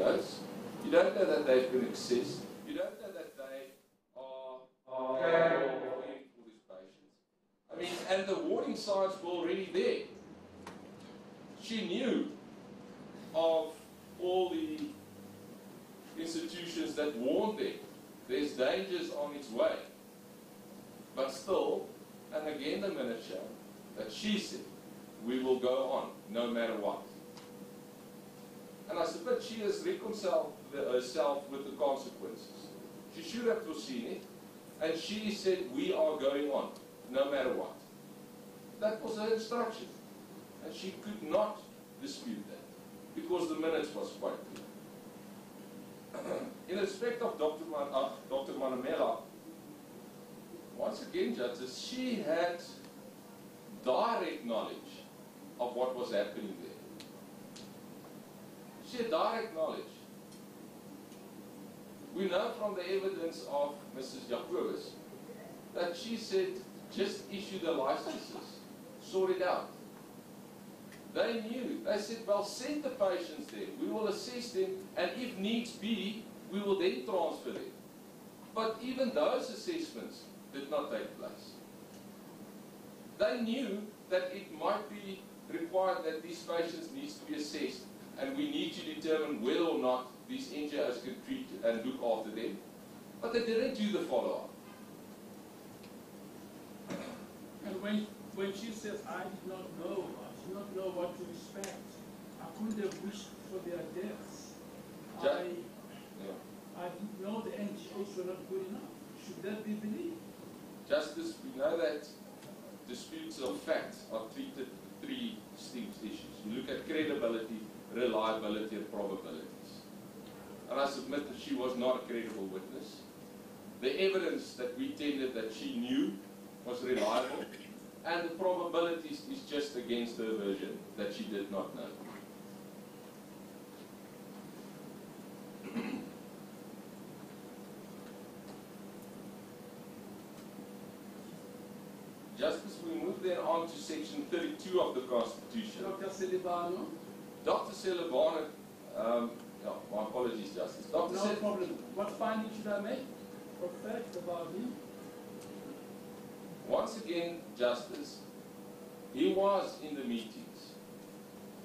NGOs. You don't know that they've been accessed. You don't know that they are capable of caring for these patients. I mean, and the warning signs were already there. She knew of all the institutions that warned them. There's dangers on its way. But still, and again the minutes show, that she said, we will go on, no matter what. And I suppose she has reconciled herself with the consequences. She should have foreseen it, and she said, we are going on, no matter what. That was her instruction. And she could not dispute that, because the minutes was quite clear. In respect of Dr. Manamela, once again, judges, she had direct knowledge of what was happening there. She had direct knowledge. We know from the evidence of Mrs. Jacobus that she said, just issue the licenses, sort it out. They knew. They said, well, send the patients there. We will assess them, and if needs be, we will then transfer them. But even those assessments did not take place. They knew that it might be required that these patients need to be assessed, and we need to determine whether or not these NGOs can treat and look after them. But they didn't do the follow-up. And when she says, I did not know what to expect, I couldn't have wished for their deaths. I didn't know the NGOs were not good enough. Should that be believed? Justice, we know that disputes of fact are treated with three distinct issues. You look at credibility, reliability, and probabilities. And I submit that she was not a credible witness. The evidence that we tendered that she knew was reliable, and the probabilities is just against her version that she did not know. Justice, we move then on to section 32 of the Constitution. Dr. Celebano? Dr. Celebano, my apologies, Justice. Dr. No problem. What finding should I make? What fact about him? Once again, Justice, he was in the meetings.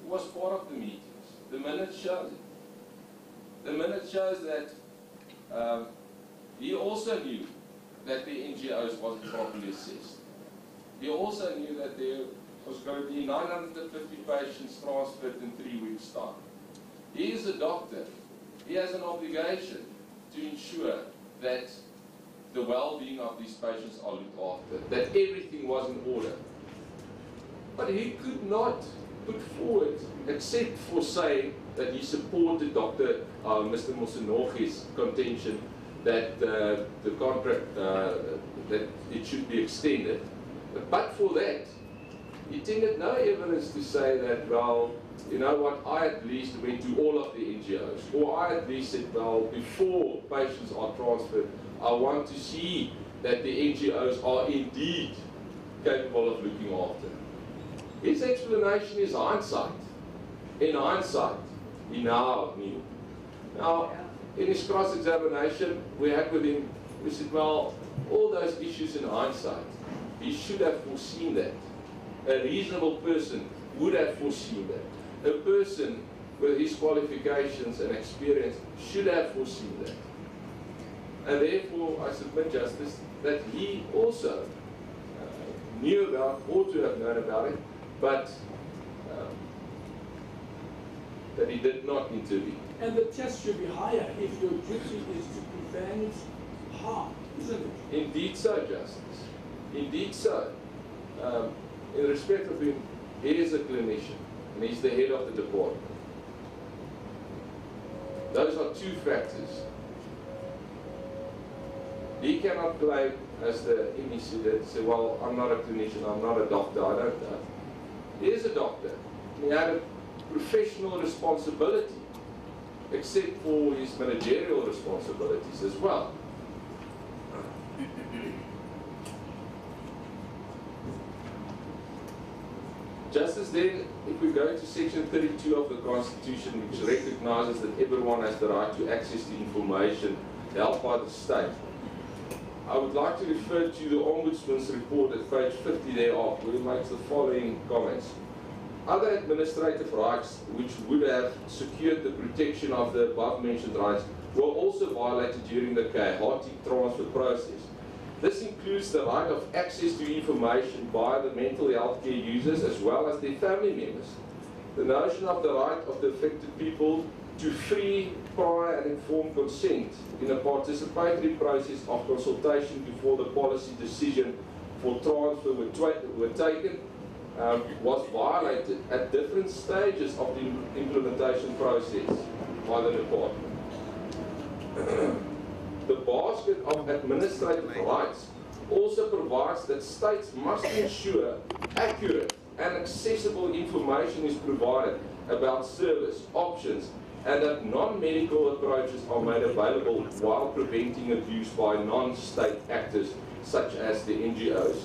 He was part of the meetings. The minute shows it. The minute shows that he also knew that the NGOs wasn't properly assessed. He also knew that there was going to be 950 patients transferred in 3 weeks' time. He is a doctor. He has an obligation to ensure that the well-being of these patients are looked after, that everything was in order. But he could not put forward, except for saying that he supported Mr. Moseneke's contention that the contract, that it should be extended. But for that, he tendered no evidence to say that, well, you know what, I at least went to all of the NGOs, or I at least said, well, before patients are transferred, I want to see that the NGOs are indeed capable of looking after. His explanation is hindsight. In hindsight, he now knew. Now, in his cross-examination we had with him, we said, well, all those issues in hindsight, he should have foreseen that. A reasonable person would have foreseen that. A person with his qualifications and experience should have foreseen that. And therefore, I submit, Justice, that he also knew about, ought to have known about it, but that he did not intervene. And the test should be higher if your duty is to prevent harm, isn't it? Indeed so, Justice. Indeed so. In respect of him, he is a clinician, and he's the head of the department. Those are two factors. He cannot claim, as the MEC did, say, well, I'm not a clinician, I'm not a doctor, I don't know. He is a doctor. He had a professional responsibility, except for his managerial responsibilities as well. Justice, then, if we go to section 32 of the Constitution, which recognizes that everyone has the right to access to information held by the state, I would like to refer to the Ombudsman's report at page 50 thereof, where he makes the following comments. Other administrative rights which would have secured the protection of the above-mentioned rights were also violated during the chaotic transfer process. This includes the right of access to information by the mental health care users as well as their family members. The notion of the right of the affected people to free, prior and informed consent in a participatory process of consultation before the policy decision for transfer were taken was violated at different stages of the implementation process by the department. The basket of administrative rights also provides that states must ensure accurate and accessible information is provided about service options and that non-medical approaches are made available while preventing abuse by non-state actors such as the NGOs.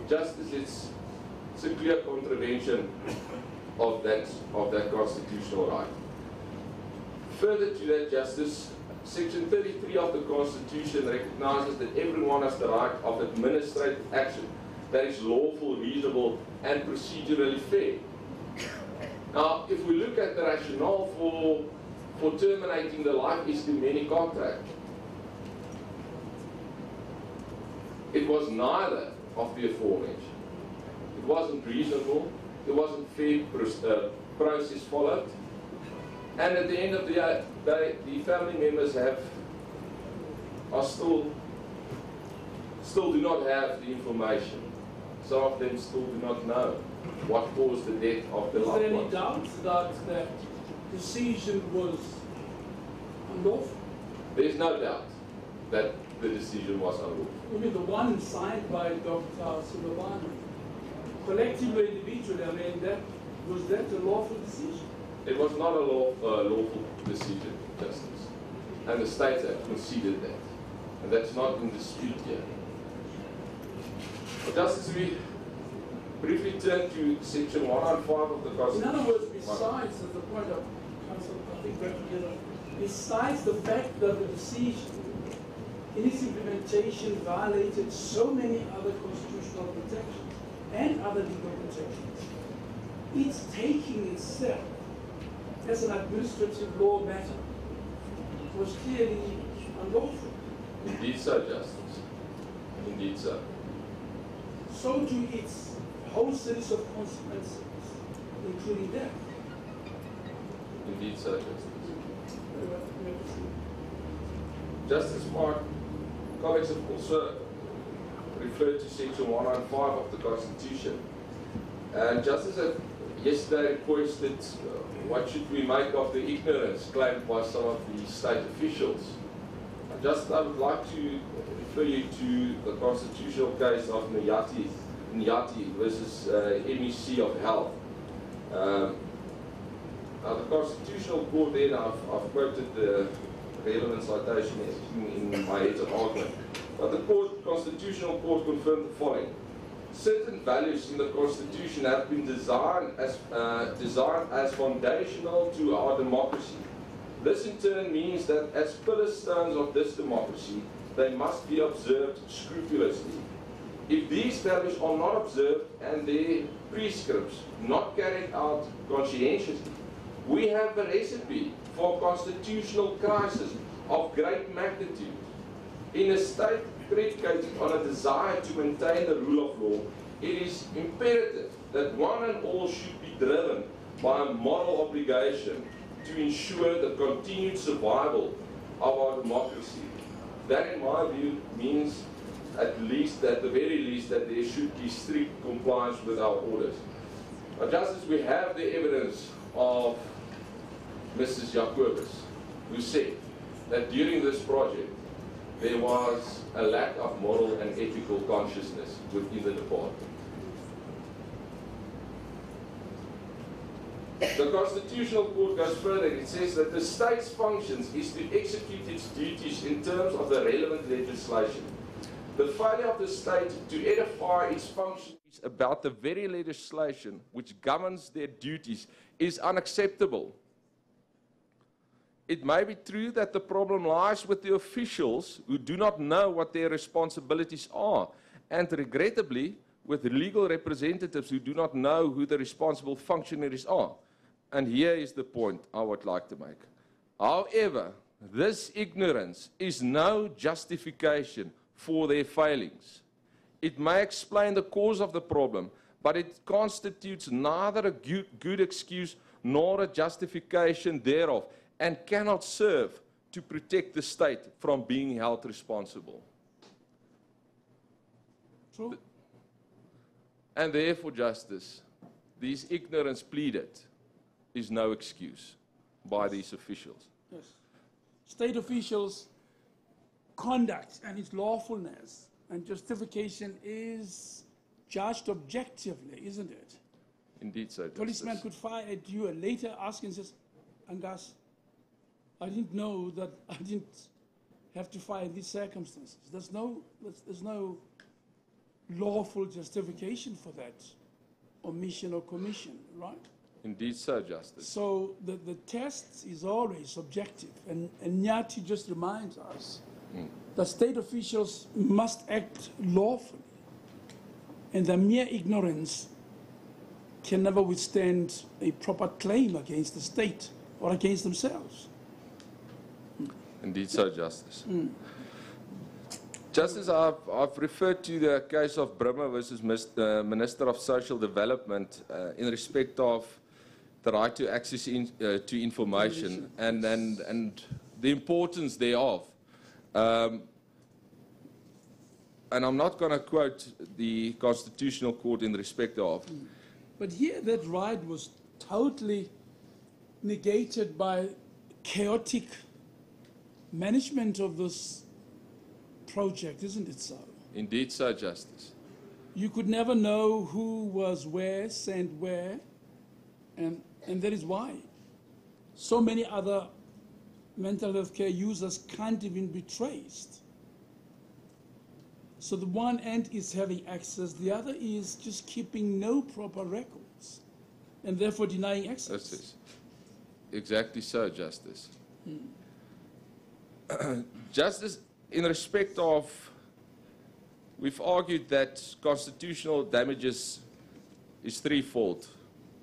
Justice, it's a clear contravention of that constitutional right. Further to that, Justice, Section 33 of the Constitution recognizes that everyone has the right of administrative action that is lawful, reasonable, and procedurally fair. Now, if we look at the rationale for terminating the Life Esidimeni contract, it was neither of the aforementioned. It wasn't reasonable, there wasn't fair process followed, and at the end of the day, the family members are still do not have the information. Some of them still do not know what caused the death of the loved one. Is there any doubt that the decision was unlawful? There's no doubt that the decision was unlawful. You mean the one signed by Dr. Sullivan, collectively, individually, I mean, was that a lawful decision? It was not a lawful decision, Justice. And the states have conceded that. And that's not in dispute here. Justice, we briefly turn to Section 105 of the Constitution. In other words, besides, as the point of Council, I think that together, besides the fact that the decision in its implementation violated so many other constitutional protections and other legal protections, its taking itself as an administrative law matter was clearly unlawful. Indeed so, Justice. Indeed so. So do its whole series of consequences, including death. Indeed so, Justice. Justice, my colleagues have also referred to Section 105 of the Constitution. And Justice have yesterday requested what should we make of the ignorance claimed by some of the state officials. I would like to refer you to the constitutional case of Nyati versus MEC of Health. Now the Constitutional Court then, I've quoted the relevant citation in my head of argument, but the Constitutional Court confirmed the following. Certain values in the Constitution have been designed as foundational to our democracy. This in turn means that as pillar stones of this democracy, they must be observed scrupulously. If these values are not observed and their prescripts not carried out conscientiously, we have a recipe for a constitutional crisis of great magnitude. In a state predicated on a desire to maintain the rule of law, it is imperative that one and all should be driven by a moral obligation to ensure the continued survival of our democracy. That, in my view, means at the very least, that there should be strict compliance with our orders. Now, Justice, we have the evidence of Mrs. Jacobus, who said that during this project, there was a lack of moral and ethical consciousness within the department. The Constitutional Court goes further. It says that the state's functions is to execute its duties in terms of the relevant legislation. The failure of the state to edify its function about the very legislation which governs their duties is unacceptable. It may be true that the problem lies with the officials who do not know what their responsibilities are, and regrettably, with legal representatives who do not know who the responsible functionaries are. And here is the point I would like to make. However, this ignorance is no justification for their failings. It may explain the cause of the problem, but it constitutes neither a good excuse nor a justification thereof, and cannot serve to protect the state from being held responsible. True. And therefore, Justice, this ignorance pleaded is no excuse by these officials. Yes. State officials' conduct and its lawfulness and justification is judged objectively, isn't it? Indeed so, Justice. Policeman could fire at you and later ask and says, Angas, I didn't know that I didn't have to fire in these circumstances. There's no lawful justification for that omission or commission, right? Indeed so, Justice. So the test is always subjective, and Nyati just reminds us that state officials must act lawfully, and the mere ignorance can never withstand a proper claim against the state or against themselves. Indeed so, Justice. Justice, I've referred to the case of Brimmer versus Minister of Social Development in respect of the right to access to information and the importance thereof. And I'm not going to quote the Constitutional Court in respect of. But here that right was totally negated by chaotic management of this project, isn't it so? Indeed so, Justice. You could never know who was where, sent where, and that is why so many other mental health care users can't even be traced. So the one end is having access, the other is just keeping no proper records, and therefore denying access. That's exactly so, Justice. Justice, in respect of, we've argued that constitutional damages is threefold.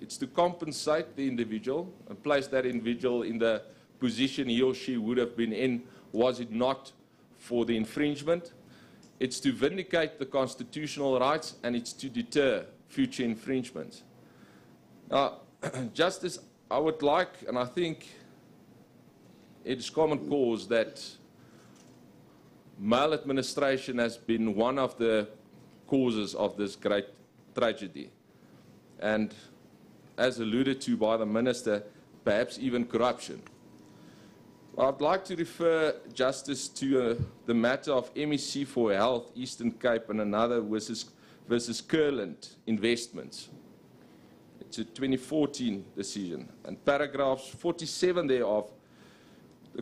It's to compensate the individual and place that individual in the position he or she would have been in was it not for the infringement. It's to vindicate the constitutional rights, and it's to deter future infringements. Now, Justice, I would like, and I think it's common cause that maladministration has been one of the causes of this great tragedy. And as alluded to by the Minister, perhaps even corruption. I'd like to refer, Justice, to the matter of MEC for Health, Eastern Cape, and another versus Kurland Investments. It's a 2014 decision. And paragraphs 47 thereof, the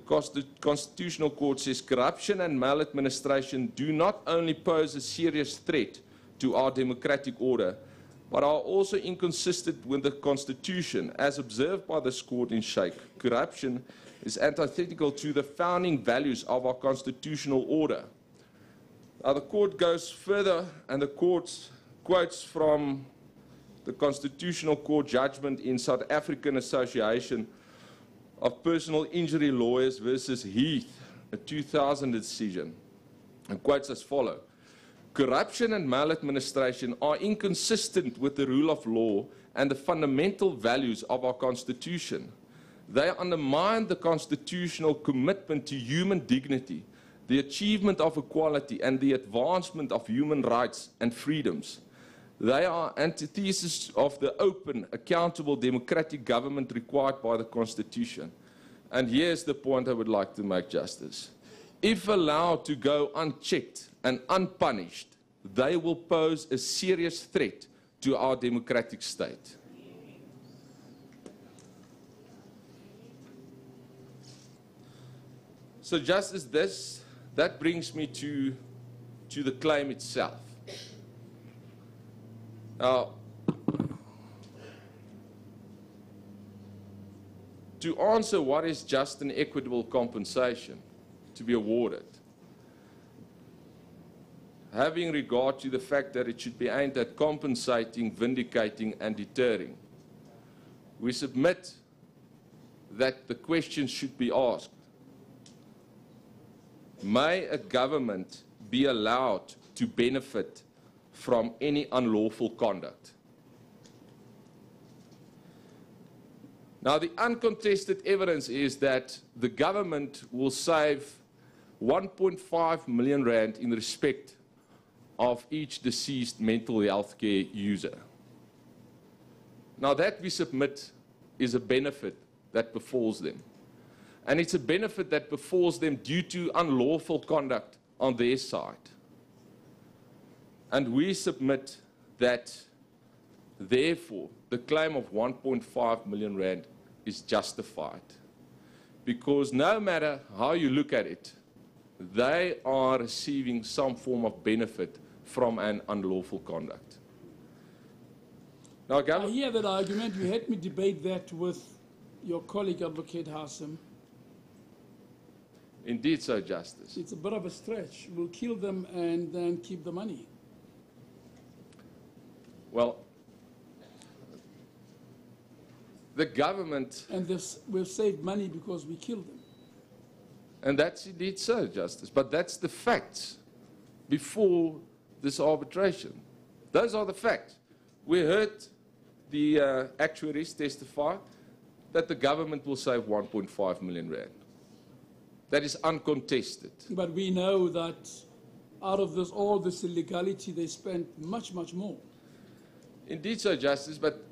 Constitutional Court says, corruption and maladministration do not only pose a serious threat to our democratic order, but are also inconsistent with the Constitution, as observed by this court in Sheikh. Corruption is antithetical to the founding values of our constitutional order. Now, the court goes further, and the court quotes from the Constitutional Court judgment in South African Association of Personal Injury Lawyers versus Heath, a 2000 decision, and quotes as follows. Corruption and maladministration are inconsistent with the rule of law and the fundamental values of our Constitution. They undermine the constitutional commitment to human dignity, the achievement of equality, and the advancement of human rights and freedoms. They are antithesis of the open, accountable, democratic government required by the Constitution. And here's the point I would like to make, Justice. If allowed to go unchecked and unpunished, they will pose a serious threat to our democratic state. So, Justice, that brings me to the claim itself. Now, to answer what is just and equitable compensation to be awarded, having regard to the fact that it should be aimed at compensating, vindicating, and deterring, we submit that the question should be asked: may a government be allowed to benefit from any unlawful conduct? Now, the uncontested evidence is that the government will save 1.5 million rand in respect of each deceased mental health care user. Now, that we submit is a benefit that befalls them. And it's a benefit that befalls them due to unlawful conduct on their side. And we submit that, therefore, the claim of 1.5 million rand is justified. Because no matter how you look at it, they are receiving some form of benefit from an unlawful conduct. Now, I hear that argument. You had me debate that with your colleague, Advocate Hassan. Indeed so, Justice. It's a bit of a stretch. We'll kill them and then keep the money. Well, the government... And we've saved money because we killed them. And that's indeed so, Justice. But that's the facts before this arbitration. Those are the facts. We heard the actuaries testify that the government will save 1.5 million rand. That is uncontested. But we know that out of this, all this illegality, they spent much, much more. Indeed so, Justice, but...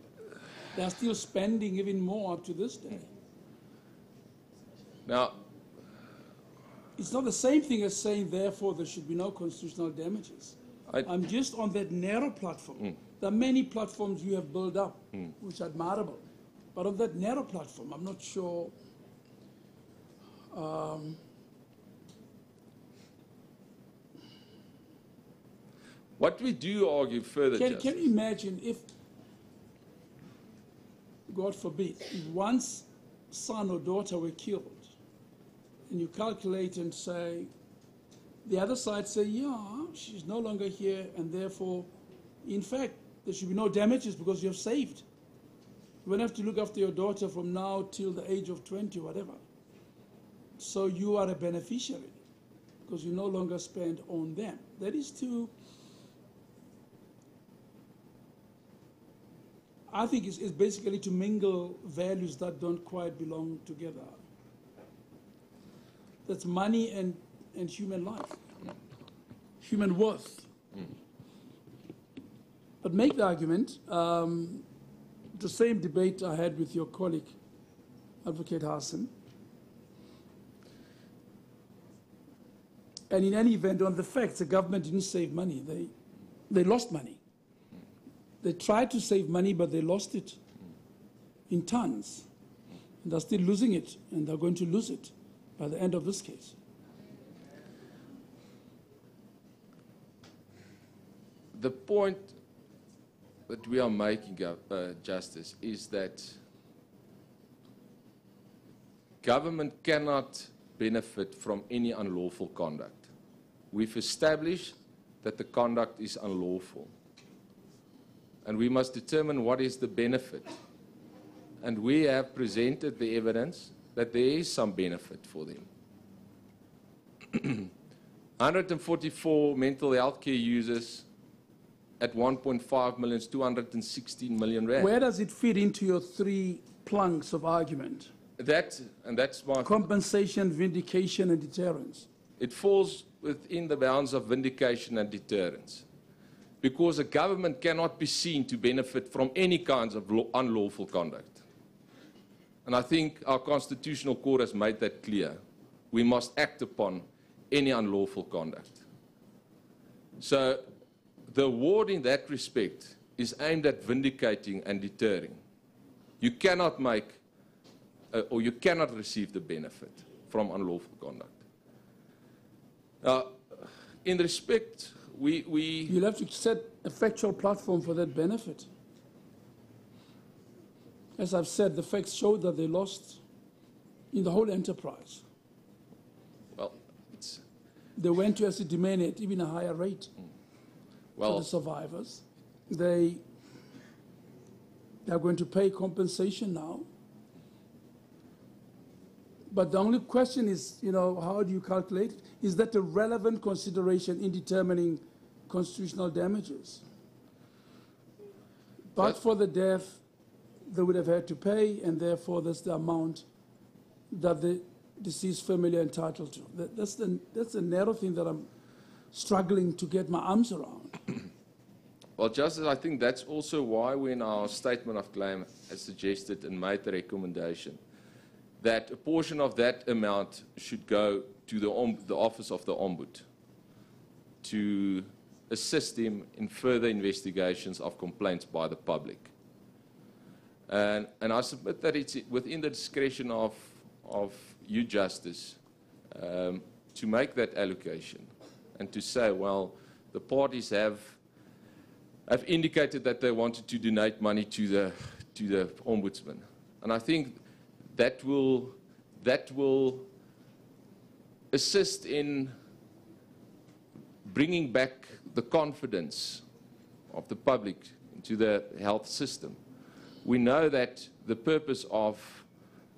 They're still spending even more up to this day. Now... It's not the same thing as saying, therefore, there should be no constitutional damages. I'm just on that narrow platform. There are many platforms you have built up, which are admirable. But on that narrow platform, I'm not sure... what we do argue further, can you imagine if, God forbid, if one's son or daughter were killed, and you calculate and say, the other side say, yeah, she's no longer here, and therefore, in fact, there should be no damages because you have saved. You won't have to look after your daughter from now till the age of 20 or whatever. So you are a beneficiary because you no longer spend on them. That is to, I think it's basically to mingle values that don't quite belong together. That's money and human life, human worth. But make the argument, the same debate I had with your colleague, Advocate Hassan. And in any event, on the facts, the government didn't save money. They lost money. They tried to save money, but they lost it in tons. And they're still losing it, and they're going to lose it by the end of this case. The point that we are making, Justice, is that government cannot benefit from any unlawful conduct. We've established that the conduct is unlawful. And we must determine what is the benefit. And we have presented the evidence that there is some benefit for them. 144 mental health care users at 1.5 million is 216 million rand. Where does it fit into your three planks of argument? That's my... Compensation, vindication, and deterrence. It falls within the bounds of vindication and deterrence. Because a government cannot be seen to benefit from any kinds of unlawful conduct. And I think our Constitutional Court has made that clear. We must act upon any unlawful conduct. So the award in that respect is aimed at vindicating and deterring. You cannot make or you cannot receive the benefit from unlawful conduct. In respect, You'll have to set a factual platform for that benefit. As I've said, the facts show that they lost in the whole enterprise. Well, they went to Esidimeni at even a higher rate for the survivors. They are going to pay compensation now. But the only question is, how do you calculate it? Is that a relevant consideration in determining constitutional damages? But for the death, they would have had to pay, and therefore that's the amount that the deceased family are entitled to. That's the narrow thing that I'm struggling to get my arms around. Well, Justice, I think that's also why we in our statement of claim has suggested and made the recommendation that a portion of that amount should go to the Office of the Ombud to assist him in further investigations of complaints by the public. And I submit that it's within the discretion of you, Justice, to make that allocation and to say, well, the parties have indicated that they wanted to donate money to the Ombudsman. And I think that will assist in bringing back the confidence of the public into the health system. We know that the purpose of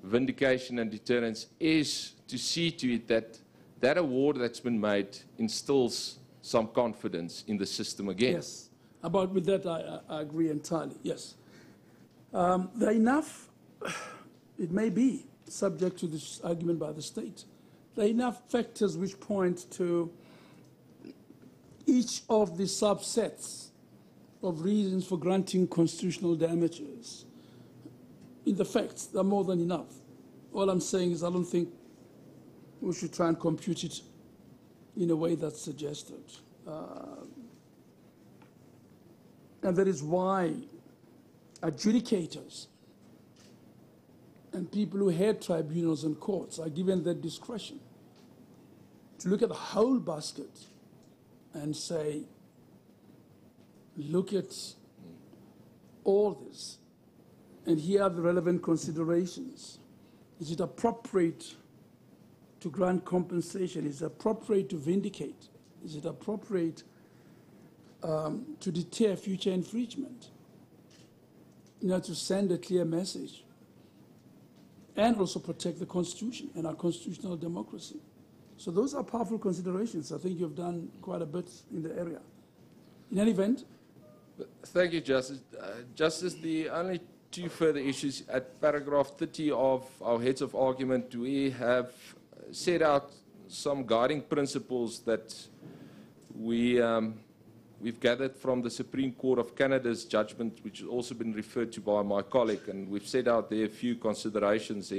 vindication and deterrence is to see to it that that award that's been made instills some confidence in the system again. Yes, with that I agree entirely, yes. There are enough, it may be subject to this argument by the state, there are enough factors which point to each of the subsets of reasons for granting constitutional damages. In the facts, there are more than enough. All I'm saying is I don't think we should try and compute it in a way that's suggested. And that is why adjudicators and people who head tribunals and courts are given that discretion to look at the whole basket and say, look at all this, and here are the relevant considerations. Is it appropriate to grant compensation? Is it appropriate to vindicate? Is it appropriate to deter future infringement? To send a clear message and also protect the Constitution and our constitutional democracy. So those are powerful considerations. I think you've done quite a bit in the area. In any event. Thank you, Justice. Justice, the only two further issues at paragraph 30 of our heads of argument, we have set out some guiding principles that we've gathered from the Supreme Court of Canada's judgment, which has also been referred to by my colleague, and we've set out there a few considerations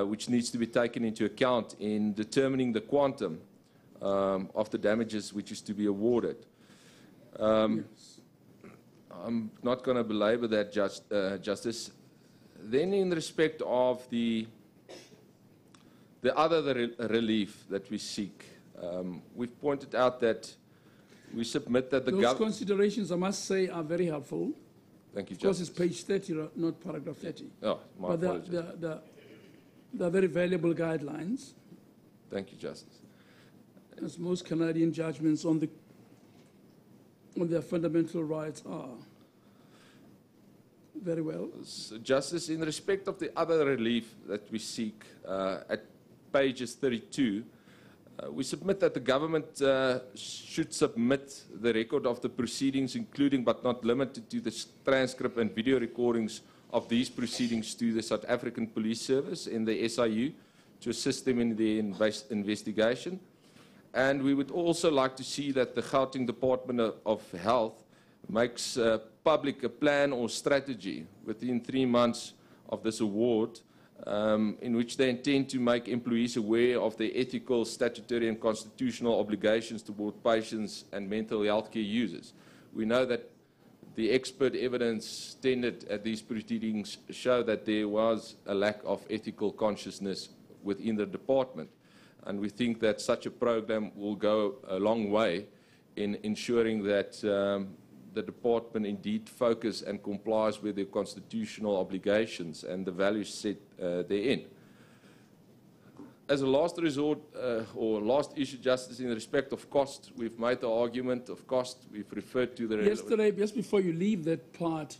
which needs to be taken into account in determining the quantum of the damages which is to be awarded. Yes. I'm not going to belabor that, Justice. Then in respect of the other relief that we seek, we've pointed out that we submit that the government... Those considerations, I must say, are very helpful. Thank you, Justice. Of course, it's page 30, not paragraph 30. Oh, my apologies. They're very valuable guidelines. Thank you, Justice. As most Canadian judgments on their fundamental rights are. Very well. So, Justice, in respect of the other relief that we seek at pages 32, we submit that the government should submit the record of the proceedings, including but not limited to the transcript and video recordings of these proceedings, to the South African Police Service and the SIU to assist them in the investigation. And we would also like to see that the Gauteng Department of Health makes public a plan or strategy within 3 months of this award, in which they intend to make employees aware of their ethical, statutory and constitutional obligations toward patients and mental health care users. We know that the expert evidence tendered at these proceedings show that there was a lack of ethical consciousness within the department. And we think that such a program will go a long way in ensuring that the department indeed focus and complies with the constitutional obligations and the values set therein. As a last resort, or last issue, Justice, in respect of cost, we've made the argument of cost. We've referred to the... Yesterday, just before you leave that part,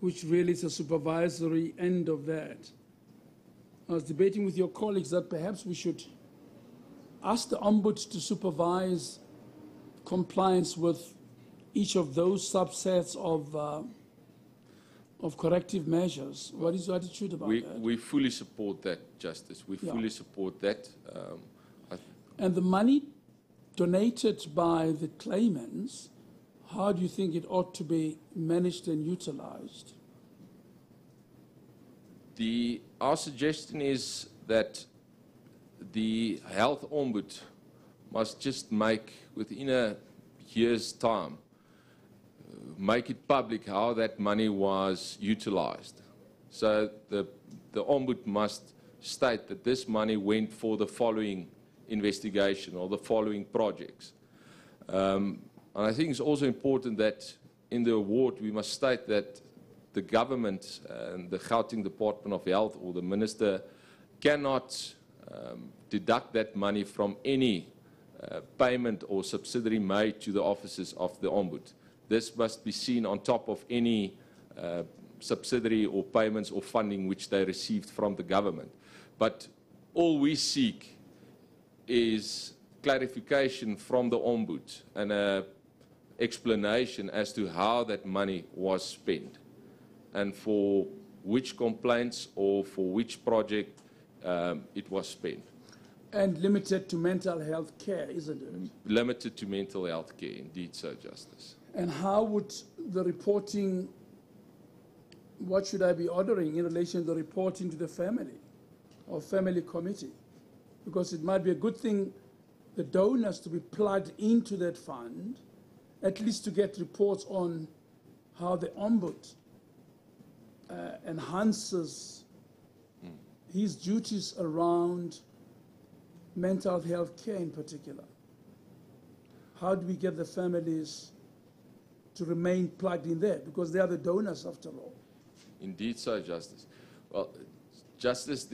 which really is a supervisory end of that, I was debating with your colleagues that perhaps we should ask the Ombuds to supervise compliance with each of those subsets of corrective measures. What is your attitude about that? We fully support that, Justice. We fully support that. And the money donated by the claimants, how do you think it ought to be managed and utilized? Our suggestion is that the health ombud must just make, within a year's time, make it public how that money was utilized. So the ombud must state that this money went for the following investigation or the following projects. And I think it's also important that in the award we must state that the government and the Gauteng Department of Health or the minister cannot deduct that money from any payment or subsidiary made to the offices of the ombud. This must be seen on top of any subsidiary or payments or funding which they received from the government. But all we seek is clarification from the ombud and an explanation as to how that money was spent and for which complaints or for which project it was spent. And limited to mental health care, isn't it? Limited to mental health care, indeed so, Justice. And how would the reporting, what should I be ordering in relation to the reporting to the family or family committee? Because it might be a good thing, the donors to be plugged into that fund, at least to get reports on how the ombud enhances his duties around mental health care in particular. How do we get the families to remain plugged in there? Because they are the donors after all. Indeed so, Justice. Well, Justice,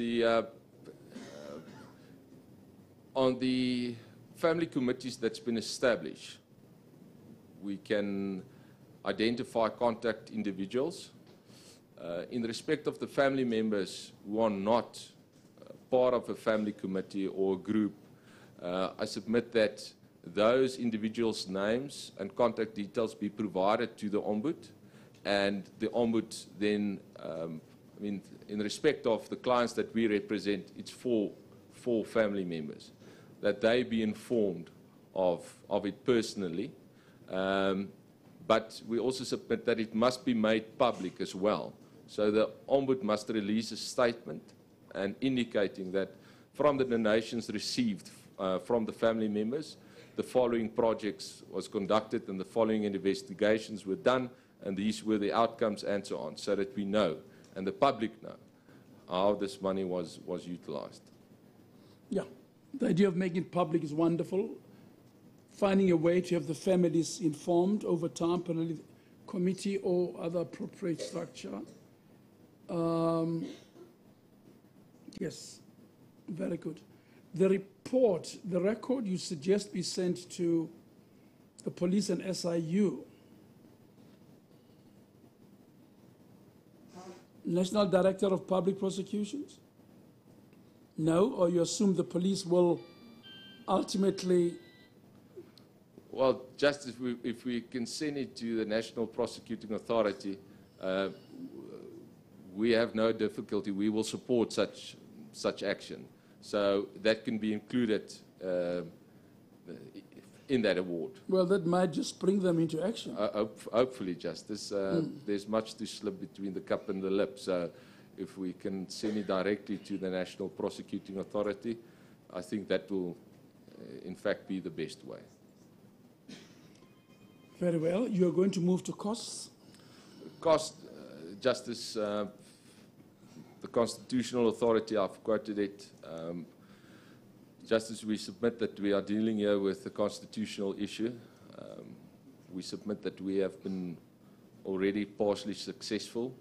on the family committees that's been established, we can identify contact individuals. In respect of the family members who are not part of a family committee or a group, I submit that those individuals' names and contact details be provided to the ombud, and the ombud then, in respect of the clients that we represent, it's four family members, that they be informed of it personally. But we also submit that it must be made public as well. So the ombud must release a statement and indicating that from the donations received from the family members, the following projects was conducted and the following investigations were done, and these were the outcomes and so on, so that we know and the public know how this money was utilized. Yeah, the idea of making it public is wonderful. Finding a way to have the families informed over time, particularly committee or other appropriate structure. Yes, very good. The report, the record you suggest be sent to the police and SIU. National Director of Public Prosecutions? No, or you assume the police will ultimately... Well, just if we can send it to the National Prosecuting Authority, we have no difficulty. We will support such action. So that can be included in that award. Well, that might just bring them into action. Hopefully, Justice. There's much to slip between the cup and the lip. So if we can send it directly to the National Prosecuting Authority, I think that will, in fact, be the best way. Very well. You are going to move to costs? Cost, Justice, the Constitutional Authority, I've quoted it. Justice, we submit that we are dealing here with a constitutional issue. we submit that we have been already partially successful,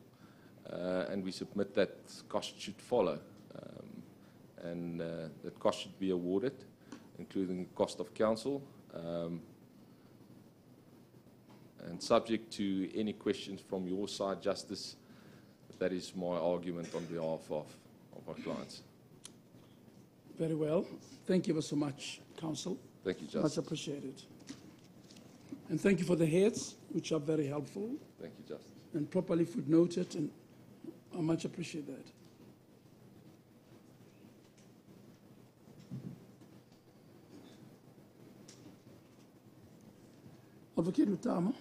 and we submit that cost should follow, and that cost should be awarded, including the cost of counsel. And subject to any questions from your side, Justice, that is my argument on behalf of our clients. Very well. Thank you so much, Counsel. Thank you, Justice. Much appreciated. And thank you for the heads, which are very helpful. Thank you, Justice. And properly footnoted, and I much appreciate that. Advocate Lutama.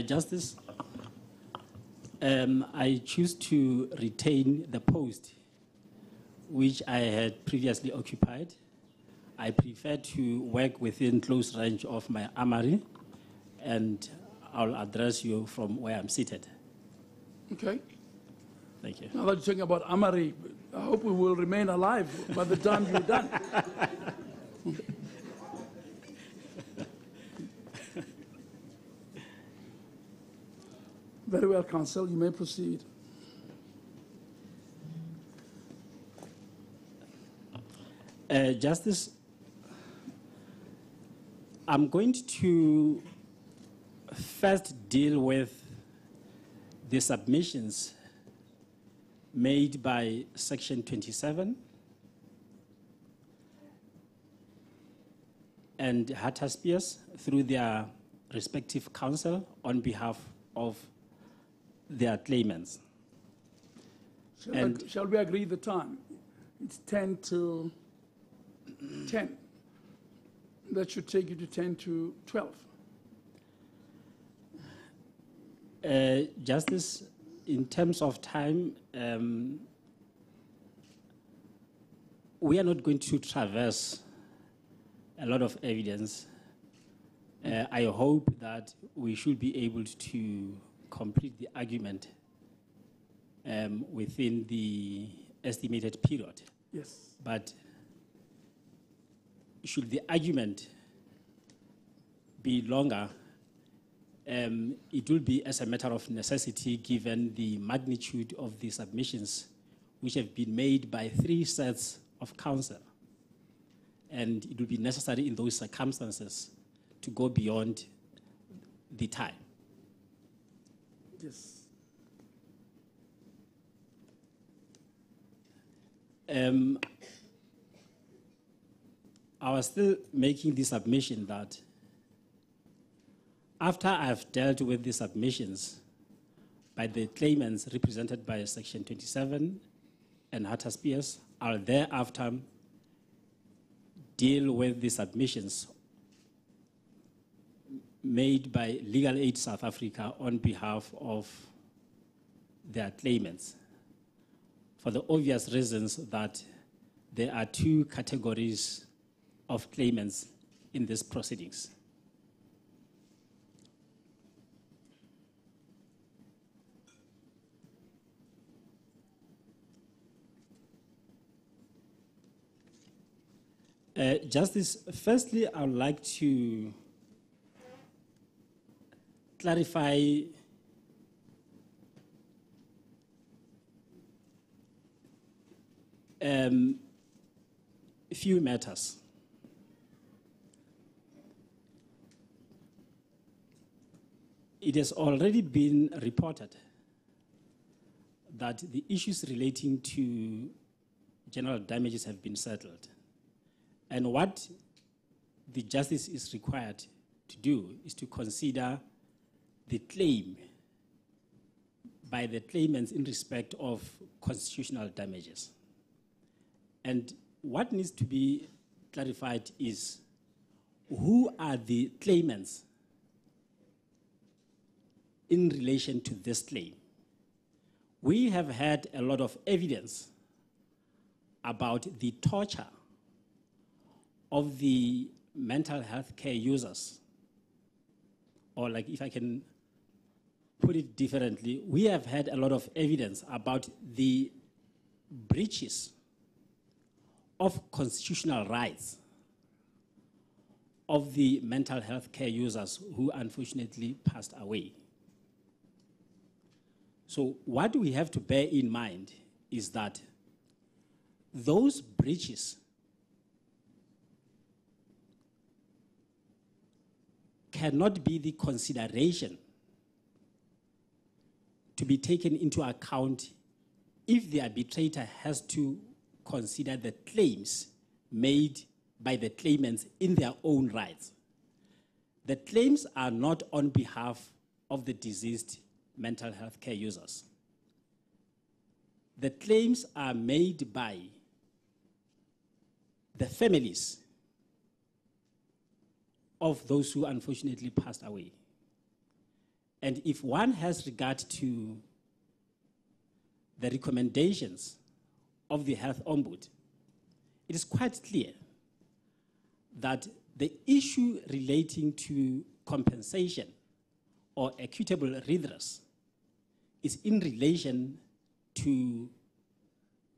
Justice, I choose to retain the post which I had previously occupied. I prefer to work within close range of my armory, and I'll address you from where I'm seated. Okay. Thank you. Now that you're talking about armory, I hope we will remain alive by the time you're done. Very well, Counsel. You may proceed. Justice, I'm going to first deal with the submissions made by Section 27 and Hatterspiers through their respective counsel on behalf of their claimants. Shall we agree the time? It's 10 to 10. That should take you to 10 to 12. Justice, in terms of time, we are not going to traverse a lot of evidence. I hope that we should be able to complete the argument within the estimated period. Yes. But should the argument be longer, it will be as a matter of necessity given the magnitude of the submissions which have been made by 3 sets of counsel. And it will be necessary in those circumstances to go beyond the time. Yes. I was still making the submission that after I've dealt with the submissions by the claimants represented by Section 27 and Hatterspiers, I'll thereafter deal with the submissions made by Legal Aid South Africa on behalf of their claimants, for the obvious reasons that there are 2 categories of claimants in these proceedings. Justice, firstly, I would like to clarify a few matters. It has already been reported that the issues relating to general damages have been settled. And what the justice is required to do is to consider the claim by the claimants in respect of constitutional damages. And what needs to be clarified is who are the claimants in relation to this claim. We have had a lot of evidence about the torture of the mental health care users. Or like, if I can put it differently, we have had a lot of evidence about the breaches of constitutional rights of the mental health care users who unfortunately passed away. So what we have to bear in mind is that those breaches cannot be the consideration to be taken into account if the arbitrator has to consider the claims made by the claimants in their own rights. The claims are not on behalf of the deceased mental health care users. The claims are made by the families of those who unfortunately passed away. And if one has regard to the recommendations of the Health Ombudsman, it is quite clear that the issue relating to compensation or equitable redress is in relation to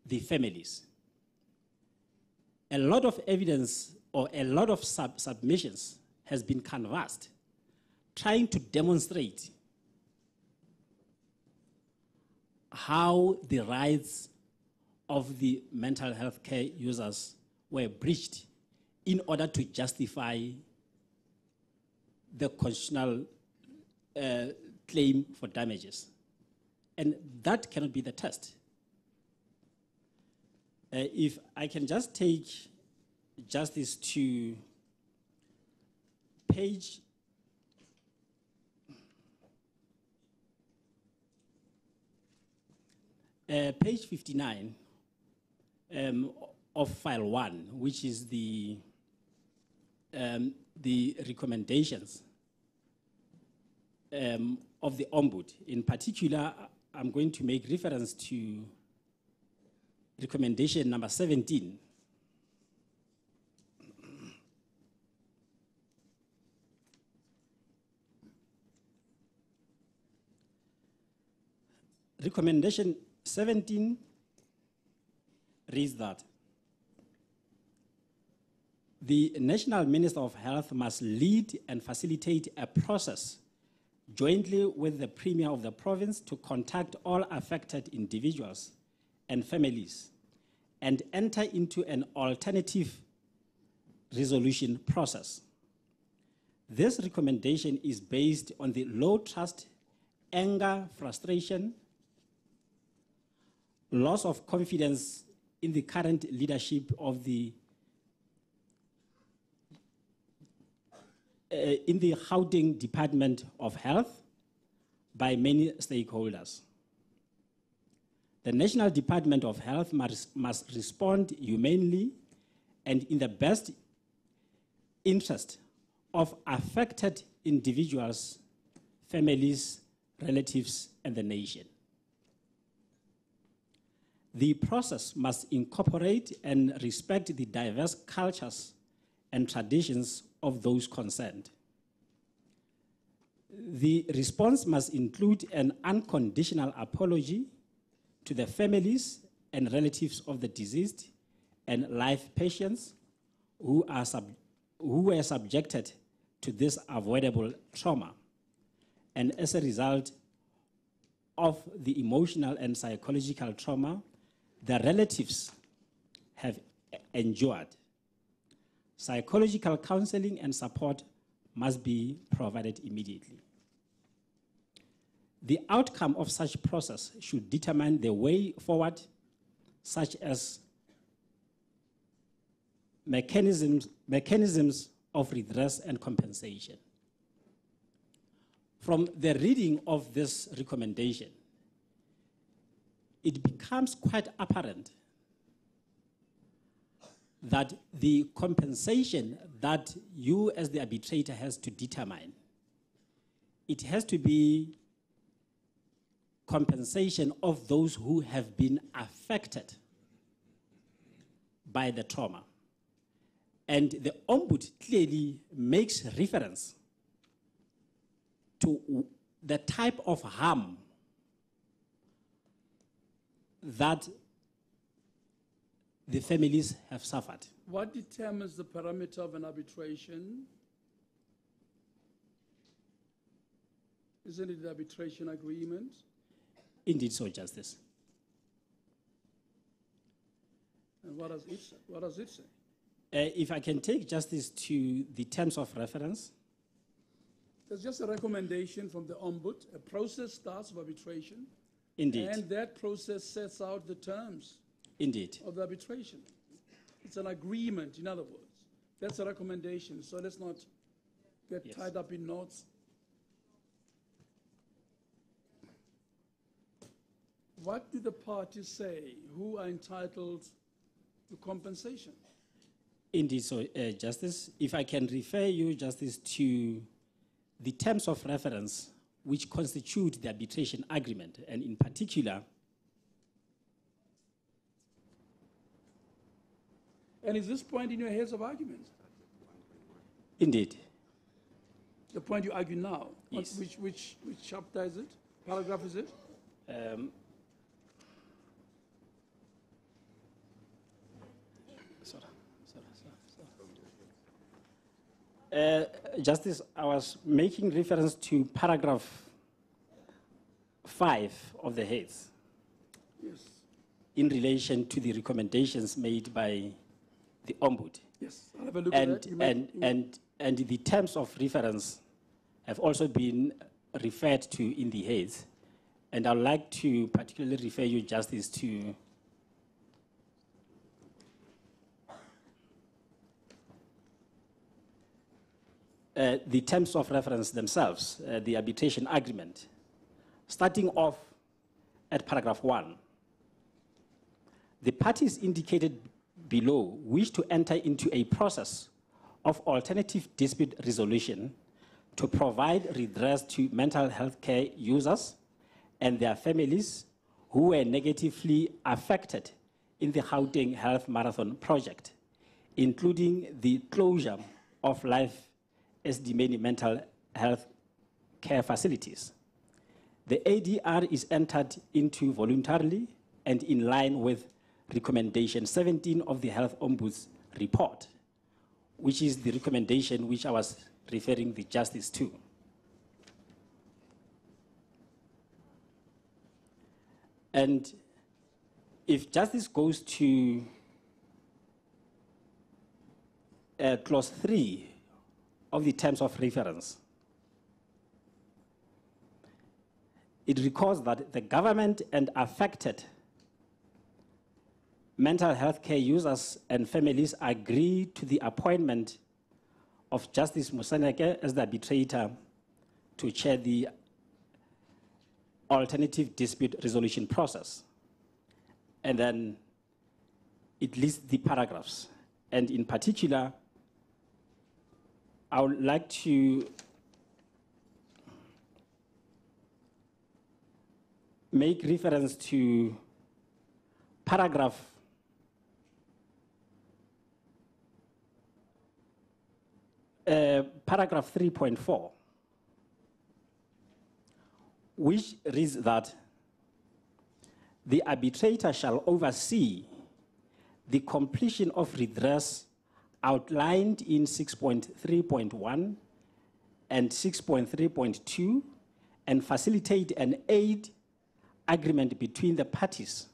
the families. A lot of evidence or a lot of submissions has been canvassed trying to demonstrate how the rights of the mental health care users were breached in order to justify the constitutional claim for damages. And that cannot be the test. If I can just take justice to page 59 of file 1, which is the recommendations of the Ombudsman. In particular, I'm going to make reference to recommendation number 17. Recommendation 17 reads that the National Minister of Health must lead and facilitate a process jointly with the Premier of the province to contact all affected individuals and families and enter into an alternative resolution process. This recommendation is based on the low trust, anger, frustration, loss of confidence in the current leadership of the in the Gauteng Department of Health by many stakeholders. The National Department of Health must respond humanely and in the best interest of affected individuals, families, relatives, and the nation. The process must incorporate and respect the diverse cultures and traditions of those concerned. The response must include an unconditional apology to the families and relatives of the deceased and life patients who were subjected to this avoidable trauma, and as a result of the emotional and psychological trauma the relatives have endured. Psychological counseling and support must be provided immediately. The outcome of such process should determine the way forward, such as mechanisms of redress and compensation. From the reading of this recommendation, it becomes quite apparent that the compensation that you as the arbitrator has to determine, it has to be compensation of those who have been affected by the trauma. And the Ombudsman clearly makes reference to the type of harm that the families have suffered. What determines the parameter of an arbitration? Isn't it the arbitration agreement? Indeed so, Justice. And what does it say? What does it say? If I can take Justice to the terms of reference. There's just a recommendation from the Ombud. A process starts of arbitration. Indeed. And that process sets out the terms Indeed. of the arbitration. It's an agreement, in other words. That's a recommendation, so let's not get tied up in notes. What do the parties say? Who are entitled to compensation? Indeed so, Justice. If I can refer you, Justice, to the terms of reference which constitute the arbitration agreement, and in particular. And is this point in your heads of argument? Indeed. The point you argue now? Yes. Which chapter is it? Paragraph is it? Justice, I was making reference to paragraph 5 of the heads. Yes. In relation to the recommendations made by the Ombud. Yes, I'll have a look at that. And the terms of reference have also been referred to in the heads. And I'd like to particularly refer you, Justice, to the terms of reference themselves, the arbitration agreement. Starting off at paragraph 1. The parties indicated below wish to enter into a process of alternative dispute resolution to provide redress to mental health care users and their families who were negatively affected in the Gauteng Health Marathon project, including the closure of Life Esidimeni mental health care facilities. The ADR is entered into voluntarily and in line with recommendation 17 of the Health Ombuds report, which is the recommendation which I was referring the Justice to. And if Justice goes to clause 3 of the terms of reference, it recalls that the government and affected mental health care users and families agree to the appointment of Justice Moseneke as the arbitrator to chair the alternative dispute resolution process. And then it lists the paragraphs. And in particular, I would like to make reference to paragraph 3.4, which reads that the arbitrator shall oversee the completion of redress outlined in 6.3.1 and 6.3.2 and facilitate an aid agreement between the parties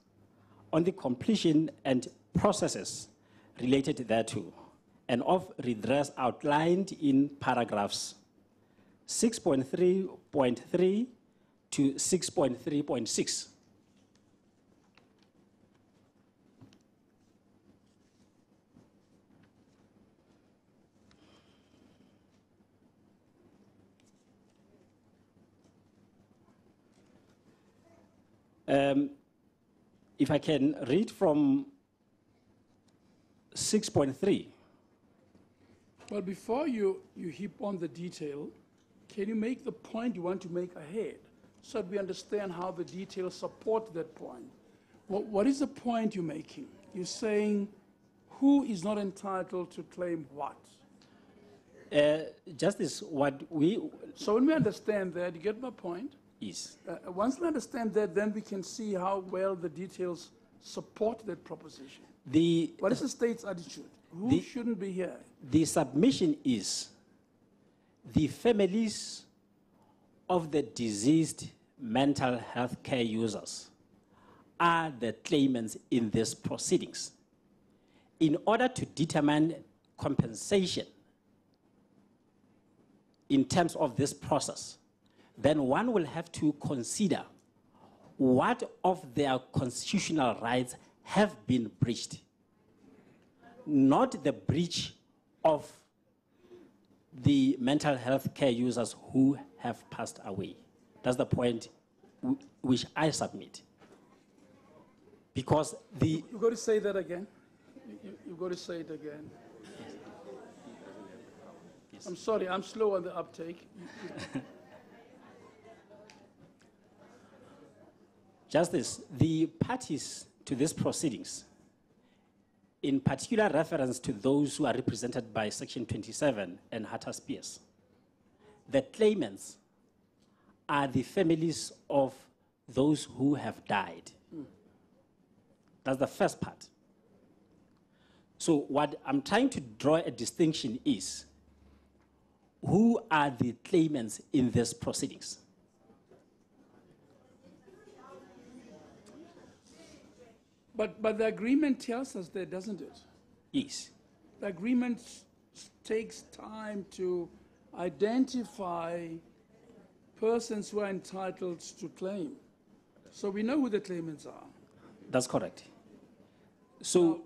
on the completion and processes related thereto, and of redress outlined in paragraphs 6.3.3 to 6.3.6. If I can read from 6.3. Well, before you heap on the detail, can you make the point you want to make ahead so that we understand how the details support that point? What is the point you're making? You're saying who is not entitled to claim what? Justice, what we... So when we understand that, you get my point? Yes. Once we understand that, then we can see how well the details support that proposition. What is the state's attitude? Who shouldn't be here? The submission is the families of the deceased mental health care users are the claimants in these proceedings. In order to determine compensation in terms of this process, then one will have to consider what of their constitutional rights have been breached, not the breach of the mental health care users who have passed away. That's the point which I submit. Because the... You've got to say that again. You've got to say it again. Yes. I'm sorry, I'm slow on the uptake. Justice, the parties to these proceedings, in particular reference to those who are represented by Section 27 and Hatter Spears, the claimants are the families of those who have died. That's the first part. So what I'm trying to draw a distinction is, who are the claimants in these proceedings? But the agreement tells us that, doesn't it? Yes. The agreement takes time to identify persons who are entitled to claim. So we know who the claimants are. That's correct. So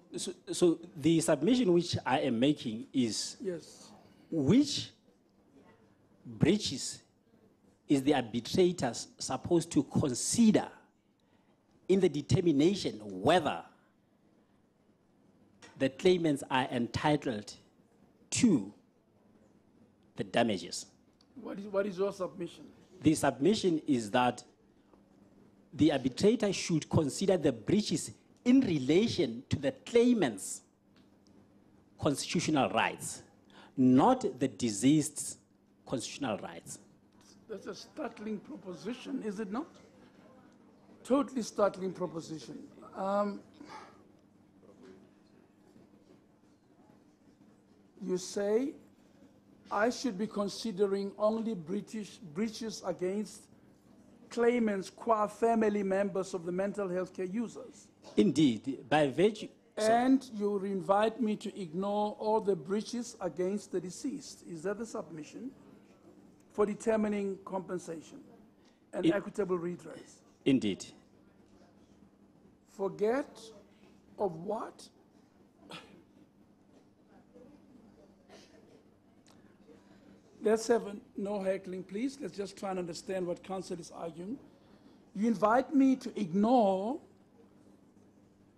the submission which I am making is, yes, which breaches is the arbitrator supposed to consider in the determination whether the claimants are entitled to the damages? What is your submission? The submission is that the arbitrator should consider the breaches in relation to the claimant's constitutional rights, not the deceased's constitutional rights. That's a startling proposition, is it not? Totally startling proposition. You say I should be considering only breaches against claimants qua family members of the mental health care users. Indeed, by virtue... And you invite me to ignore all the breaches against the deceased. Is that the submission for determining compensation and equitable redress? Indeed. Forget of what? Let's have no heckling, please. Let's just try and understand what counsel is arguing. You invite me to ignore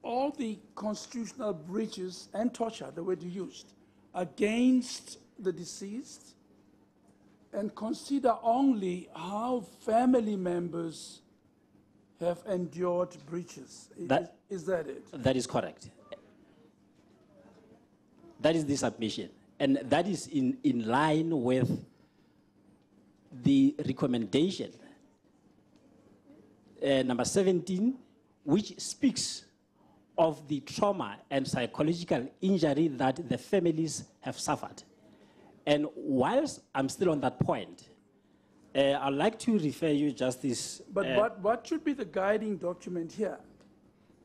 all the constitutional breaches and torture, the word you used, against the deceased, and consider only how family members have endured breaches. Is that it? That is correct. That is the submission. And that is in line with the recommendation, number 17, which speaks of the trauma and psychological injury that the families have suffered. And whilst I'm still on that point, I'd like to refer you, Justice. But what should be the guiding document here?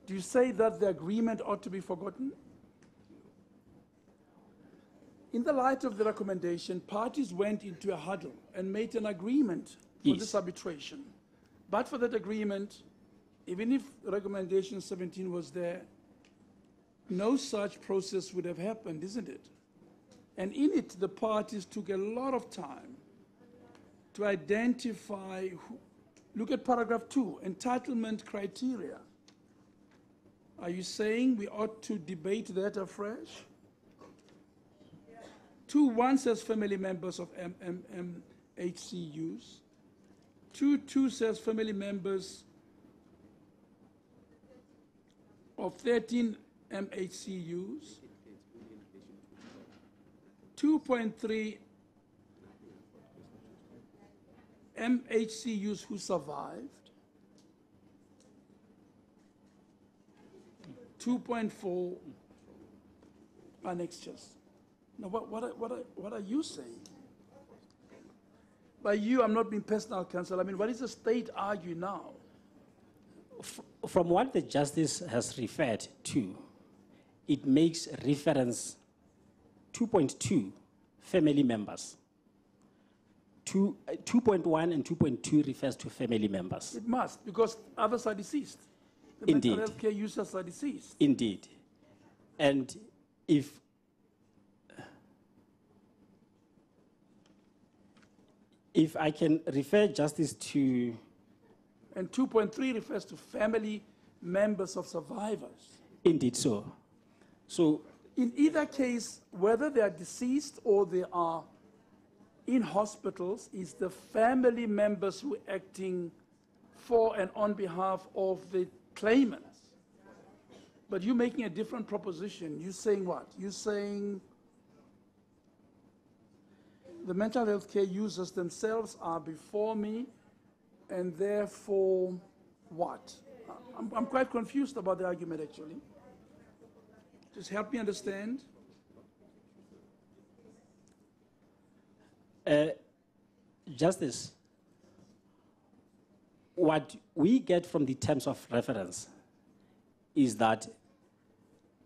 Do you say that the agreement ought to be forgotten? In the light of the recommendation, parties went into a huddle and made an agreement for this arbitration. But for that agreement, even if recommendation 17 was there, no such process would have happened, isn't it? And in it, the parties took a lot of time to identify, look at paragraph 2, entitlement criteria. Are you saying we ought to debate that afresh? 2.1 says family members of MHCUs. 2.2 says family members of 13 MHCUs. 2.3 MHCUs who survived. 2.4 annexures. Now, what are you saying? By you, I'm not being personal, counsel. I mean, what is the state arguing now? From what the justice has referred to, it makes reference 2.2 family members. 2.1 and 2.2 refers to family members. It must, because others are deceased. The Indeed. mental health care users are deceased. Indeed. And if I can refer justice to... And 2.3 refers to family members of survivors. Indeed so. So in either case, whether they are deceased or they are in hospitals, is the family members who are acting for and on behalf of the claimants. But you're making a different proposition. You're saying what? You're saying the mental health care users themselves are before me, and therefore what? I'm quite confused about the argument, actually. Just help me understand. Justice, what we get from the terms of reference is that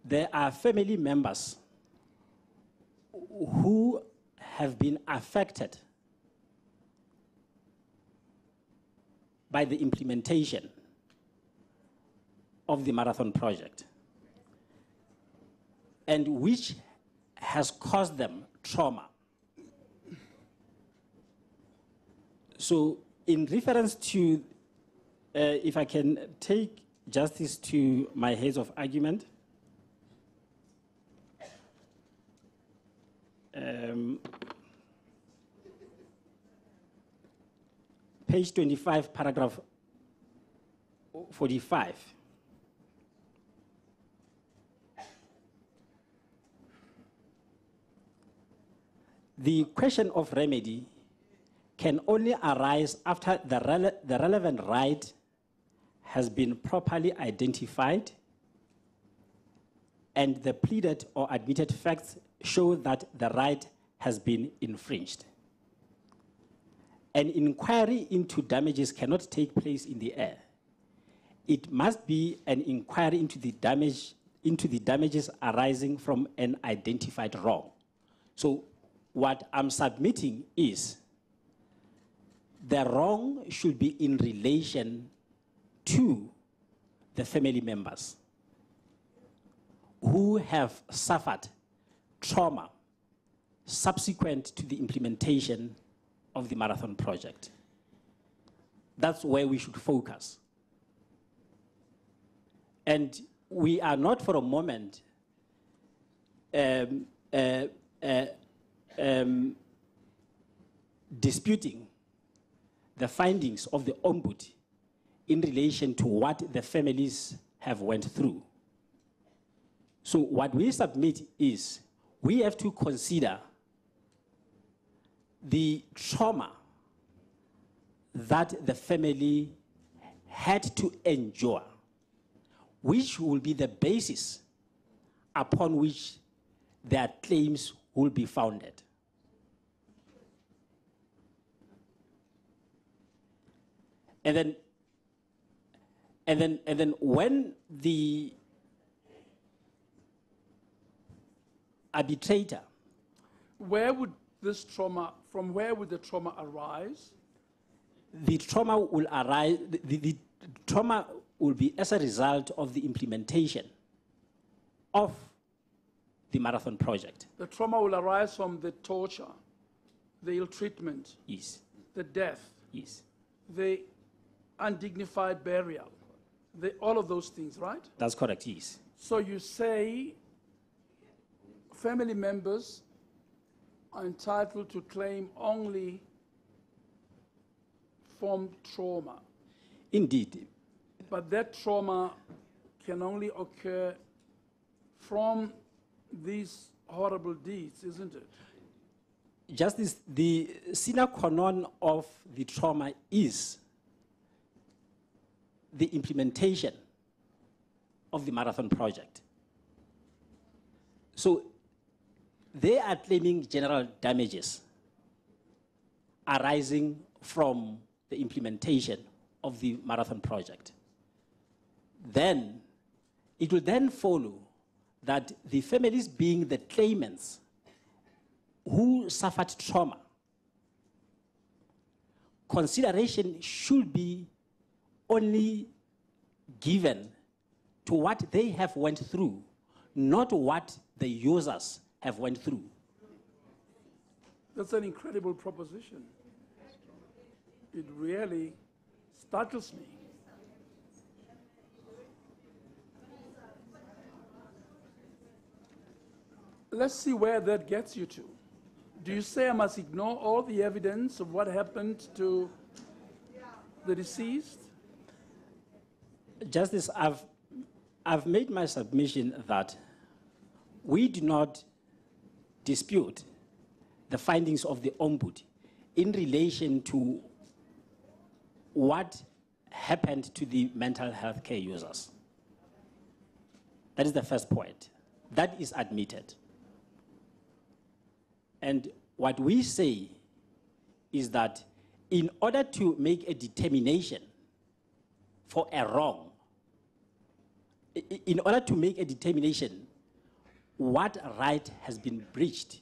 there are family members who have been affected by the implementation of the Marathon project, and which has caused them trauma. So in reference to, if I can take justice to my heads of argument, page 25, paragraph 45. The question of remedy can only arise after the relevant right has been properly identified and the pleaded or admitted facts show that the right has been infringed. An inquiry into damages cannot take place in the air. It must be an inquiry into the damages arising from an identified wrong. So what I'm submitting is the wrong should be in relation to the family members who have suffered trauma subsequent to the implementation of the Marathon project. That's where we should focus. And we are not for a moment disputing the findings of the Ombud in relation to what the families have went through. So what we submit is we have to consider the trauma that the family had to endure, which will be the basis upon which their claims will be founded. And then when the arbitrator... Where would this trauma, from where would the trauma arise? The trauma will arise, the trauma will be as a result of the implementation of the Marathon project. The trauma will arise from the torture, the ill treatment, Yes. the death, Yes. the undignified burial, all of those things, right? That's correct, yes. So you say family members are entitled to claim only from trauma. Indeed. But that trauma can only occur from these horrible deeds, isn't it? Justice, the sine qua non of the trauma is the implementation of the Marathon project. So they are claiming general damages arising from the implementation of the marathon project, then it will then follow that the families being the claimants who suffered trauma, consideration should be only given to what they have went through, not what the users have went through. That's an incredible proposition. It really startles me. Let's see where that gets you to. Do you say I must ignore all the evidence of what happened to the deceased? Justice, I've made my submission that we do not dispute the findings of the Ombudsman in relation to what happened to the mental health care users. That is the first point. That is admitted. And what we say is that in order to make a determination for a wrong, in order to make a determination what right has been breached,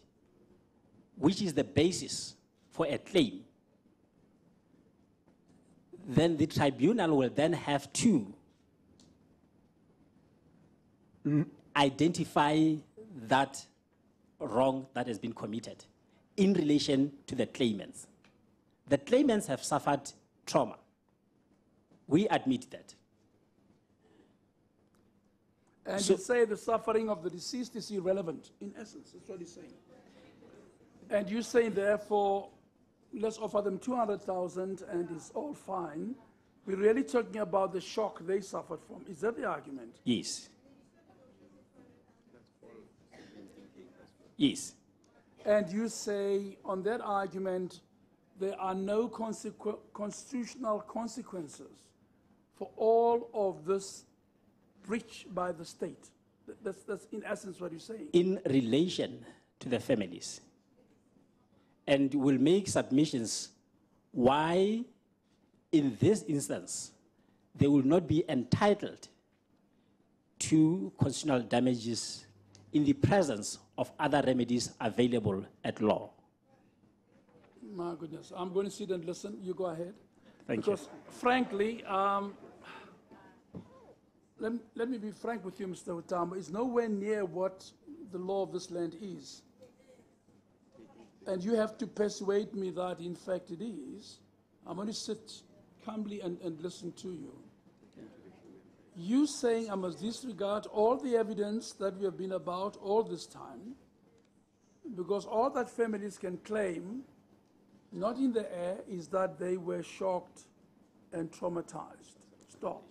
which is the basis for a claim, then the tribunal will then have to identify that wrong that has been committed in relation to the claimants. The claimants have suffered trauma. We admit that. And so you say the suffering of the deceased is irrelevant, in essence, that's what you're saying. And you say, therefore, let's offer them 200,000 and it's all fine. We're really talking about the shock they suffered from. Is that the argument? Yes. Yes. And you say, on that argument, there are no constitutional consequences for all of this breach by the state. That's in essence what you're saying. In relation to the families. And will make submissions why, in this instance, they will not be entitled to constitutional damages in the presence of other remedies available at law. My goodness, I'm going to sit and listen. You go ahead. Thank you. Because frankly, let me be frank with you, Mr. Hutama, it's nowhere near what the law of this land is. And you have to persuade me that, in fact, it is. I'm going to sit calmly and listen to you. You saying I must disregard all the evidence that we have been about all this time, because all that families can claim, not in the air, is that they were shocked and traumatized. Stop.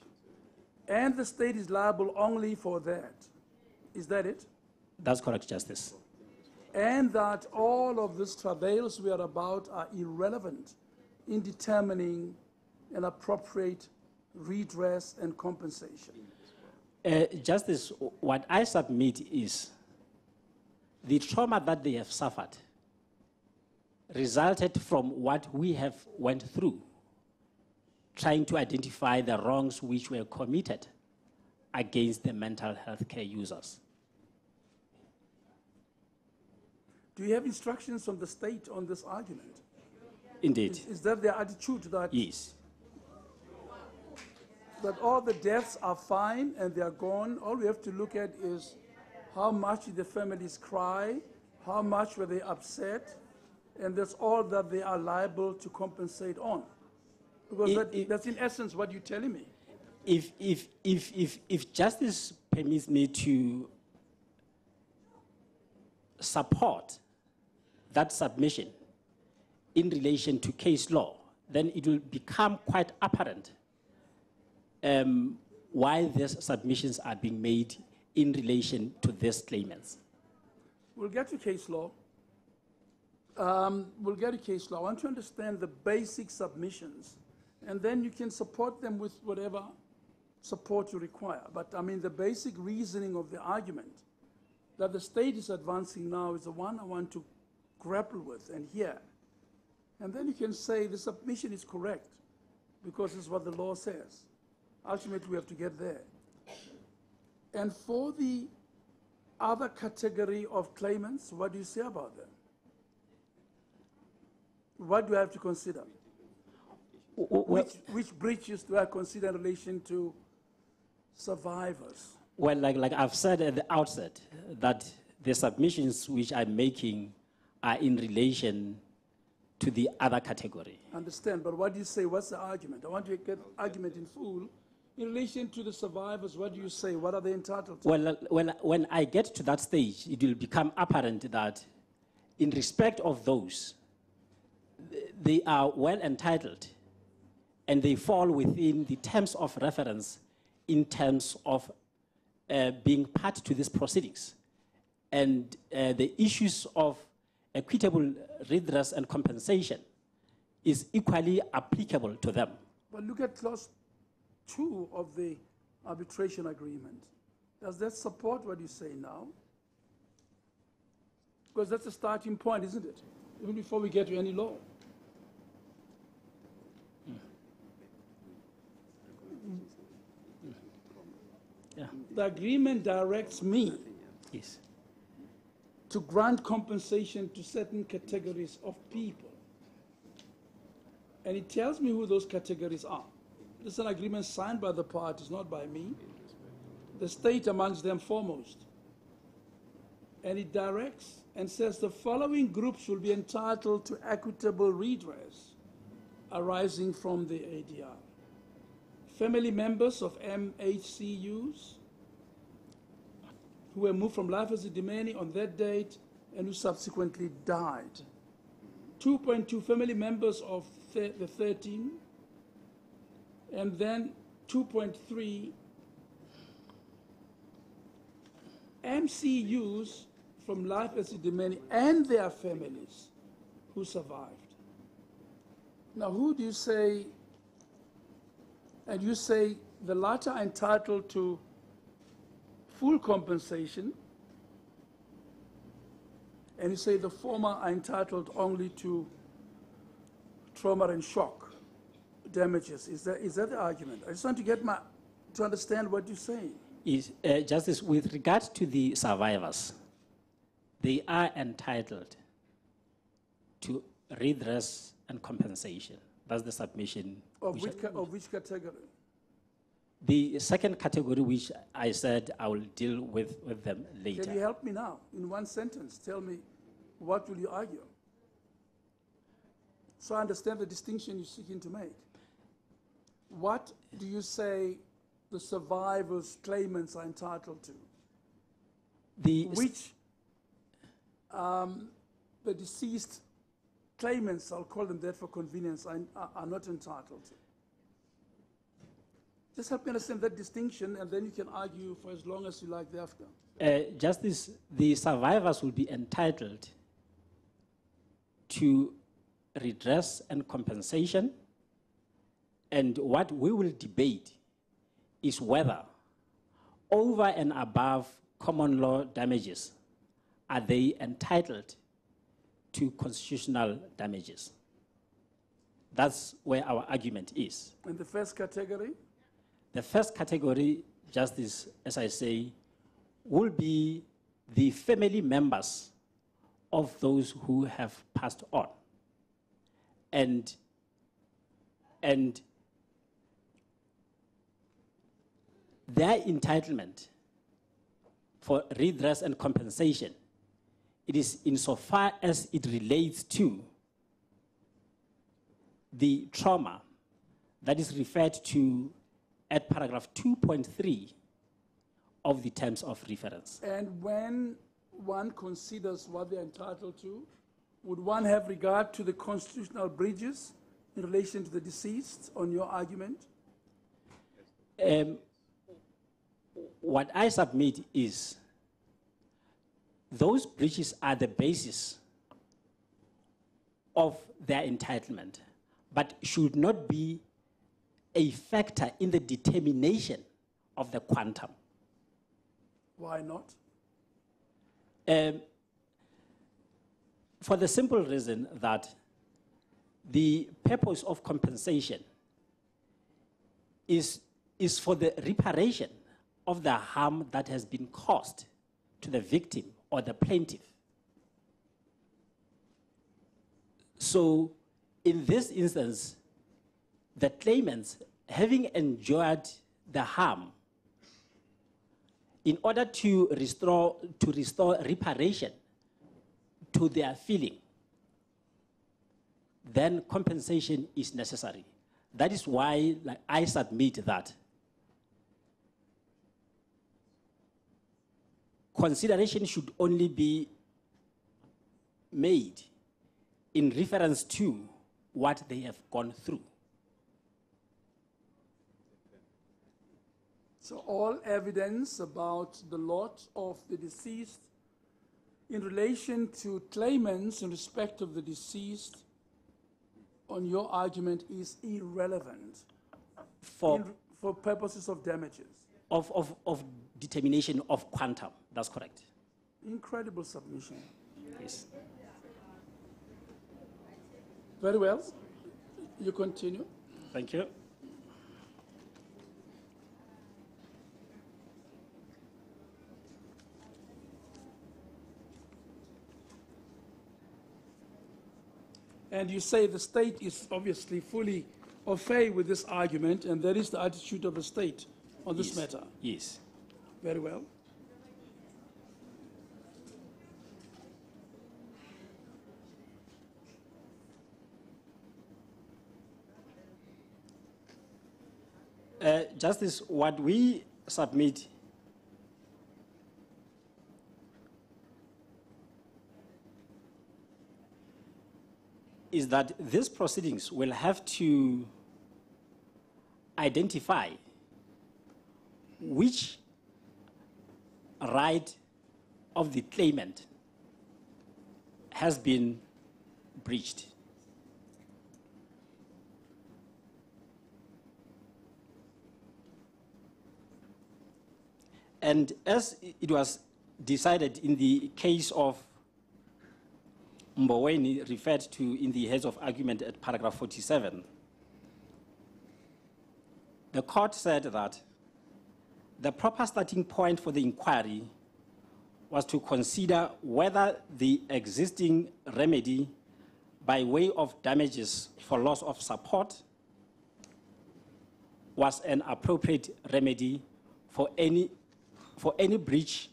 And the state is liable only for that. Is that it? That's correct, Justice. And that all of these travails we are about are irrelevant in determining an appropriate redress and compensation. Justice, what I submit is the trauma that they have suffered resulted from what we have went through, trying to identify the wrongs which were committed against the mental health care users. Do you have instructions from the state on this argument? Indeed. Is that their attitude that, yes, that all the deaths are fine and they are gone? All we have to look at is how much did the families cry, how much were they upset, and that's all that they are liable to compensate on. Because that's in essence what you're telling me. If justice permits me to support that submission in relation to case law, then it will become quite apparent why these submissions are being made in relation to these claimants. We'll get to case law. We'll get to case law. I want to understand the basic submissions, and then you can support them with whatever support you require. But I mean, the basic reasoning of the argument that the state is advancing now is the one I want to grapple with and hear. And then you can say the submission is correct because it's what the law says. Ultimately, we have to get there. And for the other category of claimants, what do you say about them? What do I have to consider? Which breaches do I consider in relation to survivors? Well, like I've said at the outset, that the submissions which I'm making are in relation to the other category. Understand, but what do you say? What's the argument? I want to get argument in full. In relation to the survivors, what do you say? What are they entitled to? Well, when I get to that stage, it will become apparent that in respect of those, they are well entitled and they fall within the terms of reference in terms of being part to these proceedings. And the issues of equitable redress and compensation is equally applicable to them. But look at clause 2 of the arbitration agreement. Does that support what you say now? Because that's a starting point, isn't it? Even before we get to any law. Yeah. The agreement directs me Yes. to grant compensation to certain categories of people. And it tells me who those categories are. This is an agreement signed by the parties, not by me. The state amongst them foremost. And it directs and says the following groups will be entitled to equitable redress arising from the ADR. Family members of MHCUs who were moved from Life Esidimeni on that date and who subsequently died. 2.2 family members of the 13, and then 2.3 MCUs from Life Esidimeni and their families who survived. Now, who do you say, and you say the latter are entitled to full compensation, and you say the former are entitled only to trauma and shock damages. Is that the argument? I just want to get to understand what you're saying. Justice, with regard to the survivors, they are entitled to redress and compensation. That's the submission. Of which category? The second category, which I said I will deal with them later. Can you help me now? In one sentence, tell me what will you argue? So I understand the distinction you're seeking to make. What do you say the survivors' claimants are entitled to? Which the deceased claimants, I'll call them that for convenience, are not entitled to. Just help me understand that distinction, and then you can argue for as long as you like thereafter. Justice, the survivors will be entitled to redress and compensation, and what we will debate is whether, over and above common law damages, are they entitled to constitutional damages. That's where our argument is. And the first category? The first category, Justice, as I say, will be the family members of those who have passed on. And their entitlement for redress and compensation, it is insofar as it relates to the trauma that is referred to at paragraph 2.3 of the terms of reference. And when one considers what they're entitled to, would one have regard to the constitutional breaches in relation to the deceased on your argument? What I submit is those breaches are the basis of their entitlement, but should not be a factor in the determination of the quantum. Why not? For the simple reason that the purpose of compensation is for the reparation of the harm that has been caused to the victim or the plaintiff. So in this instance, the claimants, having endured the harm, in order to restore reparation to their feeling, then compensation is necessary. That is why I submit that consideration should only be made in reference to what they have gone through. So all evidence about the lot of the deceased in relation to claimants in respect of the deceased on your argument is irrelevant for purposes of damages. Of determination of quantum, that's correct. Incredible submission. Yes. Very well. You continue. Thank you. And you say the state is obviously fully au fait with this argument, and that is the attitude of the state on this matter. Yes. Very well. Justice, what we submit is that these proceedings will have to identify which right of the claimant has been breached. And as it was decided in the case of Mboweni, referred to in the heads of argument at paragraph 47, the court said that the proper starting point for the inquiry was to consider whether the existing remedy by way of damages for loss of support was an appropriate remedy for any breach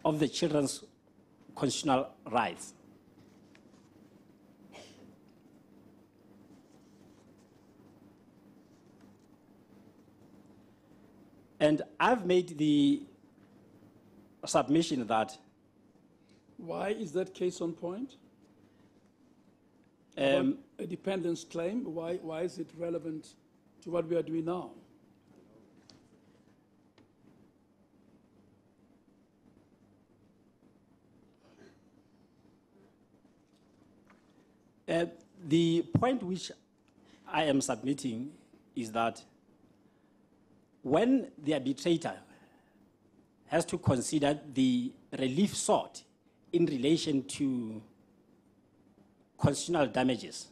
of the children's constitutional rights. And I've made the submission that... Why is that case on point? A dependence claim, why is it relevant to what we are doing now? The point which I am submitting is that when the arbitrator has to consider the relief sought in relation to constitutional damages,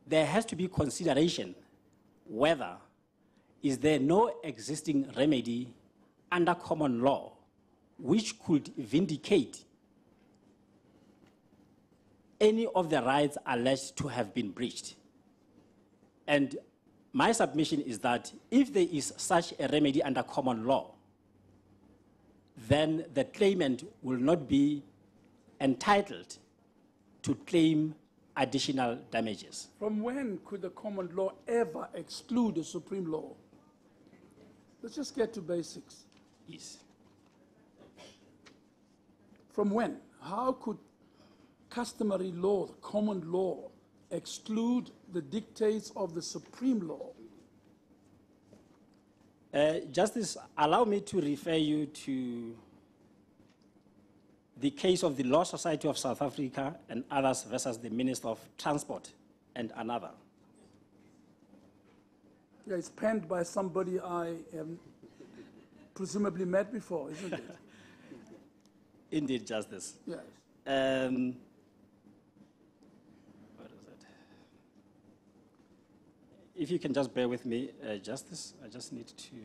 there has to be consideration whether is there no existing remedy under common law which could vindicate any of the rights alleged to have been breached. And my submission is that if there is such a remedy under common law, then the claimant will not be entitled to claim additional damages. From when could the common law ever exclude the supreme law? Let's just get to basics. Yes. From when? How could customary law, the common law, exclude the dictates of the supreme law? Justice, allow me to refer you to the case of the Law Society of South Africa and others versus the Minister of Transport and another. Yeah, it's penned by somebody I presumably met before, isn't it? Indeed, Justice. Yes. What is it? if you can just bear with me, Justice, I just need to.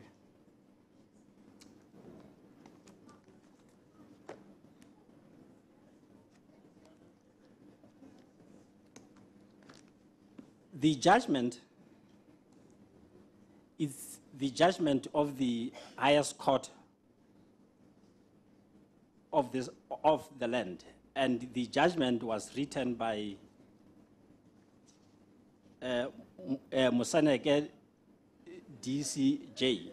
The judgment is the judgment of the highest court of the land, and the judgment was written by Moseneke DCJ.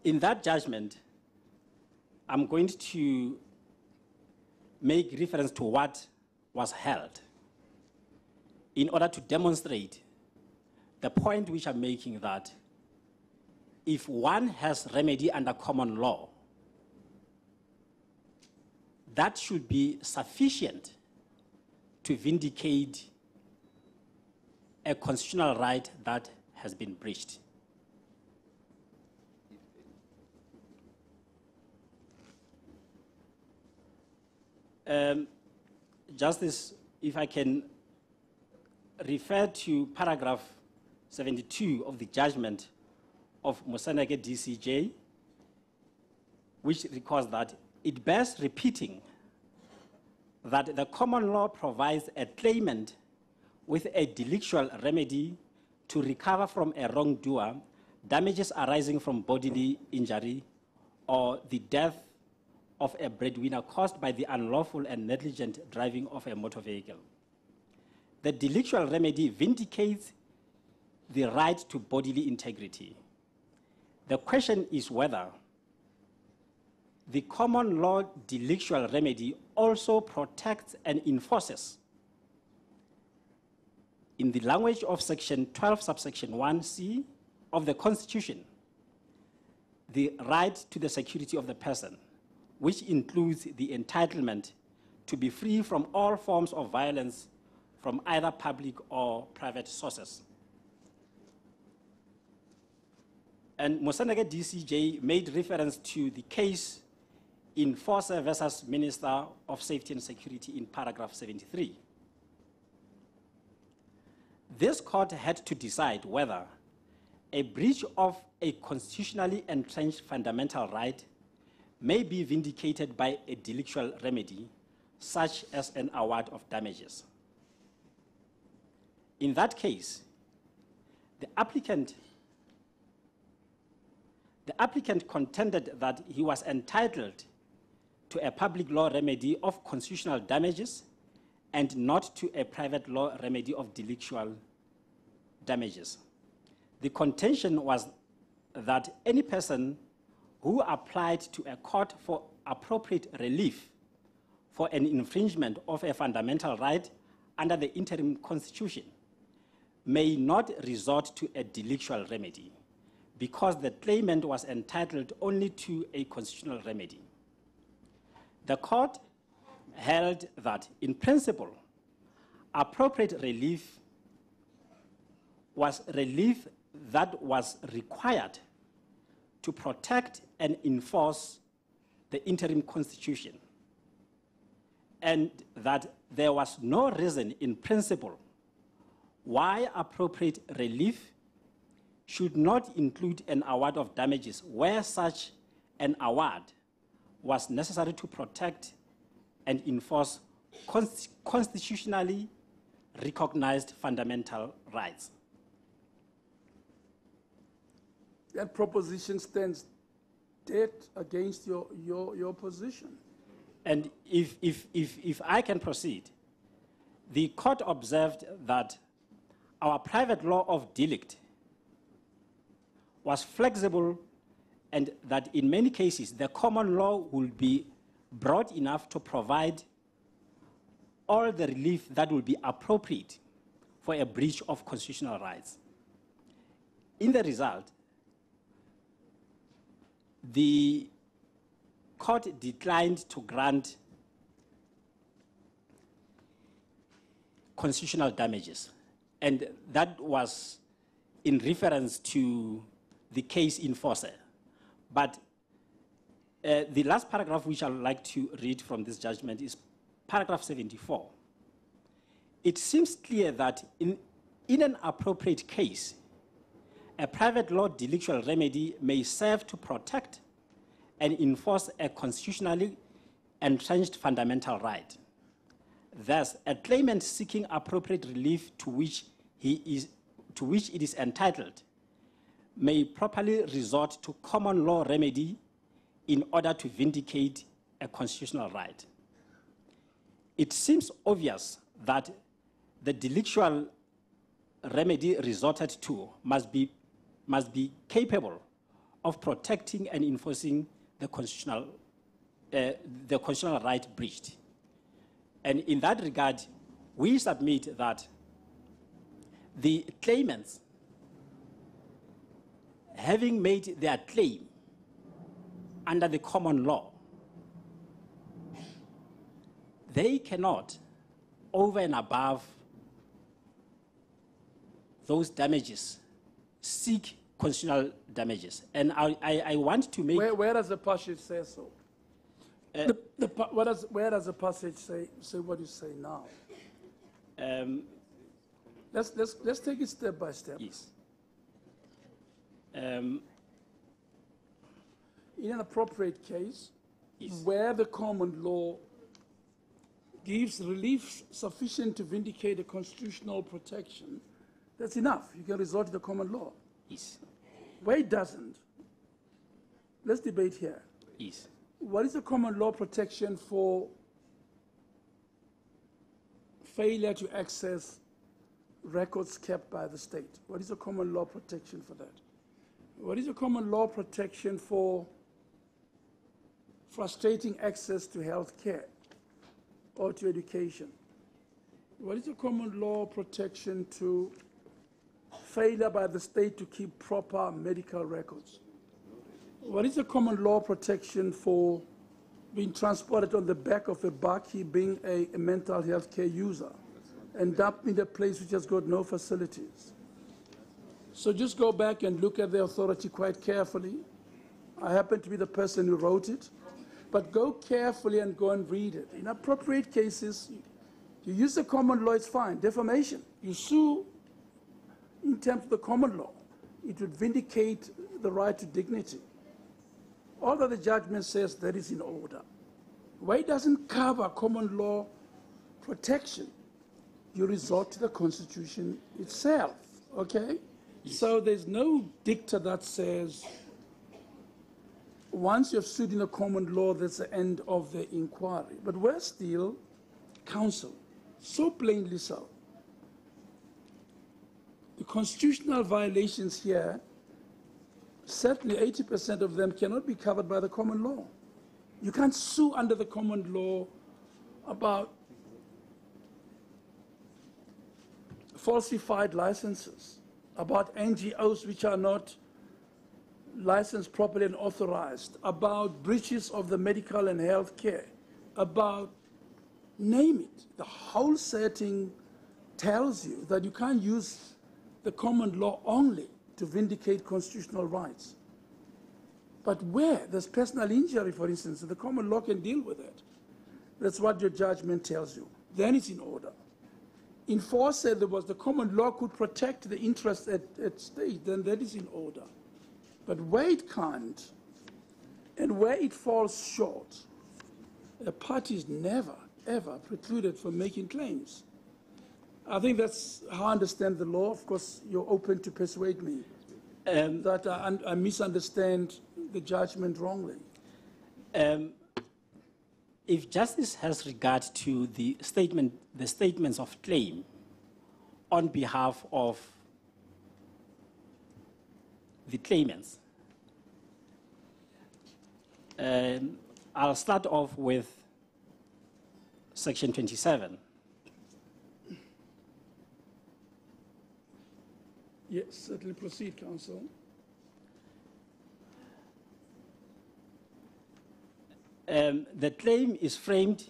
In that judgment, I'm going to make reference to what was held in order to demonstrate the point which I'm making, that if one has remedy under common law, that should be sufficient to vindicate a constitutional right that has been breached. Justice, if I can refer to paragraph 72 of the judgment of Moseneke DCJ, which records that it bears repeating that the common law provides a claimant with a delictual remedy to recover from a wrongdoer damages arising from bodily injury or the death of a breadwinner caused by the unlawful and negligent driving of a motor vehicle. The delictual remedy vindicates the right to bodily integrity. The question is whether the common law delictual remedy also protects and enforces, in the language of section 12, subsection 1C of the Constitution, the right to the security of the person, which includes the entitlement to be free from all forms of violence from either public or private sources. And Moseneke DCJ made reference to the case in Force versus Minister of Safety and Security in paragraph 73. This court had to decide whether a breach of a constitutionally entrenched fundamental right may be vindicated by a delictual remedy, such as an award of damages. In that case, the applicant contended that he was entitled to a public law remedy of constitutional damages and not to a private law remedy of delictual damages. The contention was that any person who applied to a court for appropriate relief for an infringement of a fundamental right under the interim constitution may not resort to a delictual remedy because the claimant was entitled only to a constitutional remedy. The court held that, in principle, appropriate relief was relief that was required to protect and enforce the interim constitution, and that there was no reason in principle why appropriate relief should not include an award of damages where such an award was necessary to protect and enforce constitutionally recognized fundamental rights. That proposition stands dead against your position. And if I can proceed, the court observed that our private law of delict was flexible and that in many cases the common law will be broad enough to provide all the relief that will be appropriate for a breach of constitutional rights. In the result, the court declined to grant constitutional damages, and that was in reference to the case in force. But the last paragraph which I would like to read from this judgment is paragraph 74, it seems clear that in an appropriate case, a private law delictual remedy may serve to protect and enforce a constitutionally entrenched fundamental right. Thus, a claimant seeking appropriate relief to which it is entitled may properly resort to common law remedy in order to vindicate a constitutional right. It seems obvious that the delictual remedy resorted to must be capable of protecting and enforcing the constitutional right breached. And in that regard, we submit that the claimants, having made their claim under the common law, they cannot, over and above those damages, seek constitutional damages. And I want to make... Where does the passage say so? Where does the passage say what you say now? Let's take it step by step. Yes. In an appropriate case, yes, where the common law gives relief sufficient to vindicate a constitutional protection, that's enough. You can resort to the common law. yes, Where it doesn't, let's debate here. yes. What is the common law protection for failure to access records kept by the state? What is the common law protection for that? What is the common law protection for frustrating access to health care or to education? What is the common law protection to failure by the state to keep proper medical records? What is the common law protection for being transported on the back of a bakkie, being a mental health care user, and dumped in a place which has got no facilities? So just go back and look at the authority quite carefully. I happen to be the person who wrote it, but go carefully and go and read it. In appropriate cases, you use the common law, it's fine. Defamation, you sue in terms of the common law. It would vindicate the right to dignity. All that the judgment says, that is in order. Why it doesn't cover common law protection? You resort to the Constitution itself, okay? Yes. So there's no dicta that says once you've sued in a common law, that's the end of the inquiry. But we're still counsel, so plainly so. The constitutional violations here, certainly 80% of them cannot be covered by the common law. You can't sue under the common law about falsified licenses, about NGOs which are not licensed properly and authorized, about breaches of the medical and health care, about, name it. The whole setting tells you that you can't use the common law only to vindicate constitutional rights. But where there's personal injury, for instance, the common law can deal with it. That's what your judgment tells you. Then it's in order. In force said there was the common law could protect the interests at stake, then that is in order. But where it can't, and where it falls short, a party is never, ever precluded from making claims. I think that's how I understand the law. Of course, you're open to persuade me that I misunderstand the judgment wrongly. If justice has regard to the statements of claim on behalf of the claimants, I'll start off with Section 27. Yes, certainly proceed, counsel. The claim is framed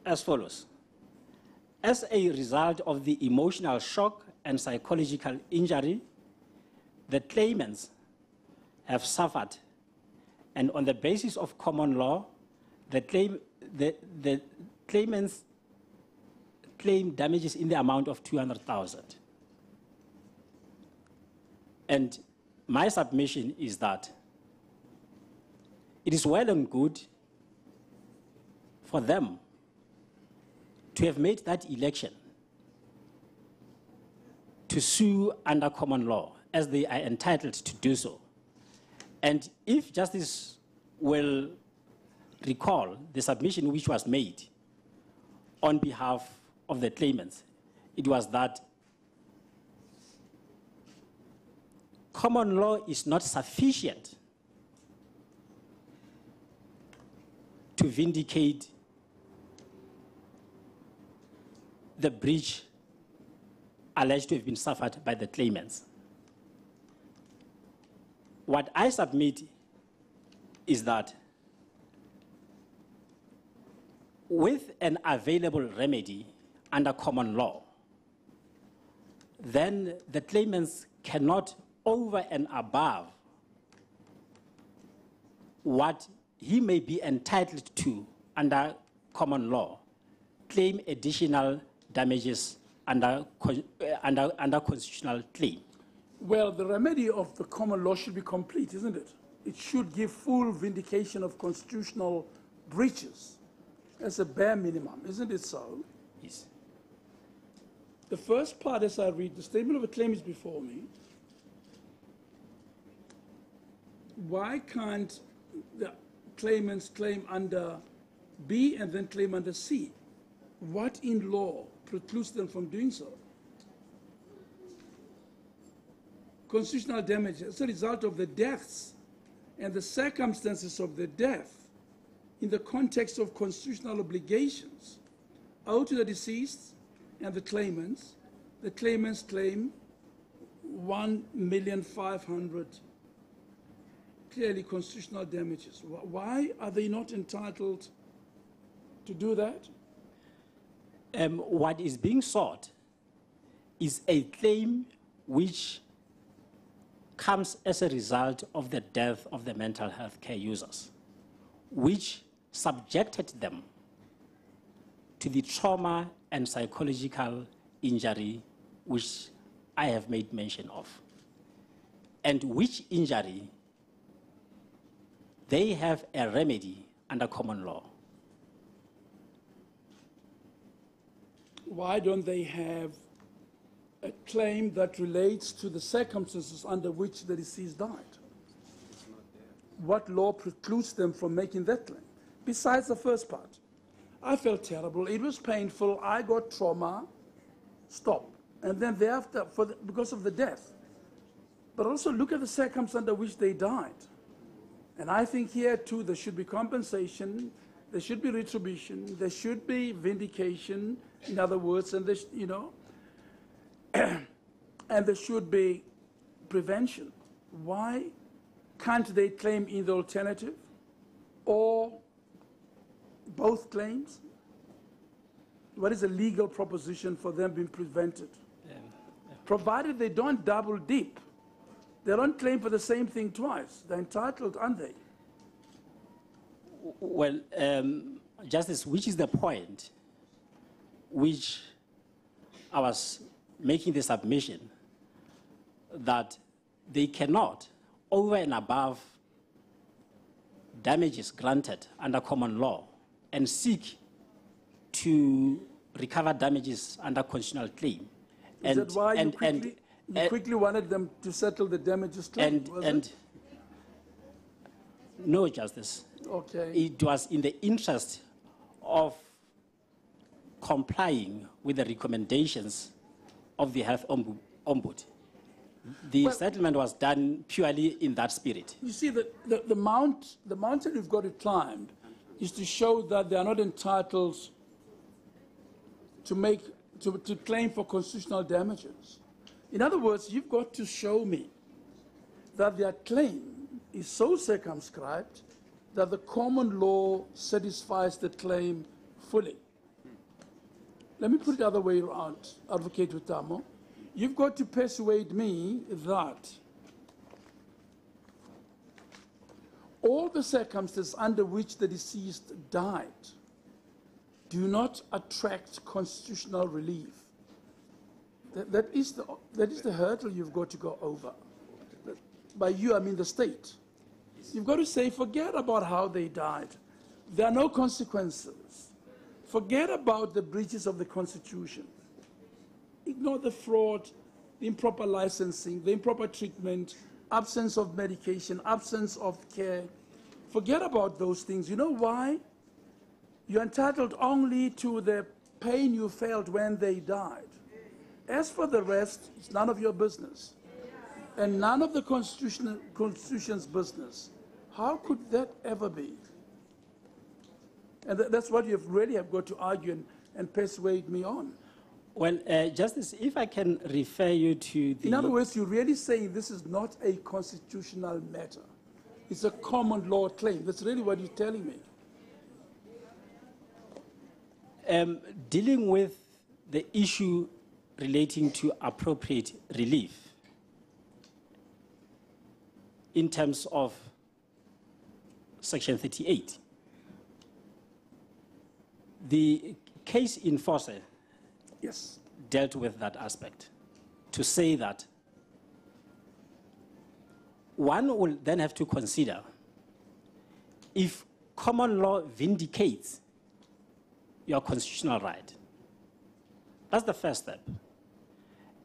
as follows. As a result of the emotional shock and psychological injury, the claimants have suffered, and on the basis of common law, the claimants claim damages in the amount of 200,000. And my submission is that it is well and good for them to have made that election to sue under common law, as they are entitled to do so. And if Justice will recall the submission which was made on behalf of the claimants, it was that common law is not sufficient to vindicate the breach alleged to have been suffered by the claimants. What I submit is that with an available remedy under common law, then the claimants cannot, over and above what he may be entitled to under common law, claim additional damages under constitutional claim. Well, the remedy of the common law should be complete, isn't it? It should give full vindication of constitutional breaches as a bare minimum, isn't it so? Yes. The first part, as I read, the statement of a claim is before me. Why can't the claimants claim under B and then claim under C? What in law precludes them from doing so? Constitutional damage as a result of the deaths and the circumstances of the death in the context of constitutional obligations owed to the deceased and the claimants claim 1,500,000 clearly constitutional damages. Why are they not entitled to do that? What is being sought is a claim which comes as a result of the death of the mental health care users, which subjected them to the trauma and psychological injury which I have made mention of, and which injury they have a remedy under common law. Why don't they have a claim that relates to the circumstances under which the deceased died? What law precludes them from making that claim? Besides the first part, I felt terrible, it was painful, I got trauma, stop. And then thereafter, because of the death. But also look at the circumstances under which they died. And I think here too there should be compensation, there should be retribution, there should be vindication, in other words, and this, you know, and there should be prevention. Why can't they claim in the alternative or both claims? What is a legal proposition for them being prevented? Provided they don't double dip. They don't claim for the same thing twice. They're entitled, aren't they? Well, Justice, which is the point which I was making the submission that they cannot, over and above damages granted under common law, and seek to recover damages under constitutional claim. Is that why you quickly wanted them to settle the damages claim? No, Justice. Okay. It was in the interest of complying with the recommendations of the Health Ombudsman. The settlement was done purely in that spirit. You see, the mountain you've got to climb is to show that they are not entitled to claim for constitutional damages. In other words, you've got to show me that their claim is so circumscribed that the common law satisfies the claim fully. Let me put it the other way around, Advocate Utamo. You've got to persuade me that all the circumstances under which the deceased died do not attract constitutional relief. That is the hurdle you've got to go over. By you, I mean the state. You've got to say, forget about how they died. There are no consequences. Forget about the breaches of the Constitution. Ignore the fraud, the improper licensing, the improper treatment, absence of medication, absence of care. Forget about those things. You know why? You're entitled only to the pain you felt when they died. As for the rest, it's none of your business. And none of the Constitution's business. How could that ever be? And that's what you really have got to argue and persuade me on. Well, Justice, if I can refer you to the... In other words, you're really saying this is not a constitutional matter. It's a common law claim. That's really what you're telling me. Dealing with the issue relating to appropriate relief in terms of Section 38, the case in Force Yes. dealt with that aspect to say that one will then have to consider if common law vindicates your constitutional right. That's the first step.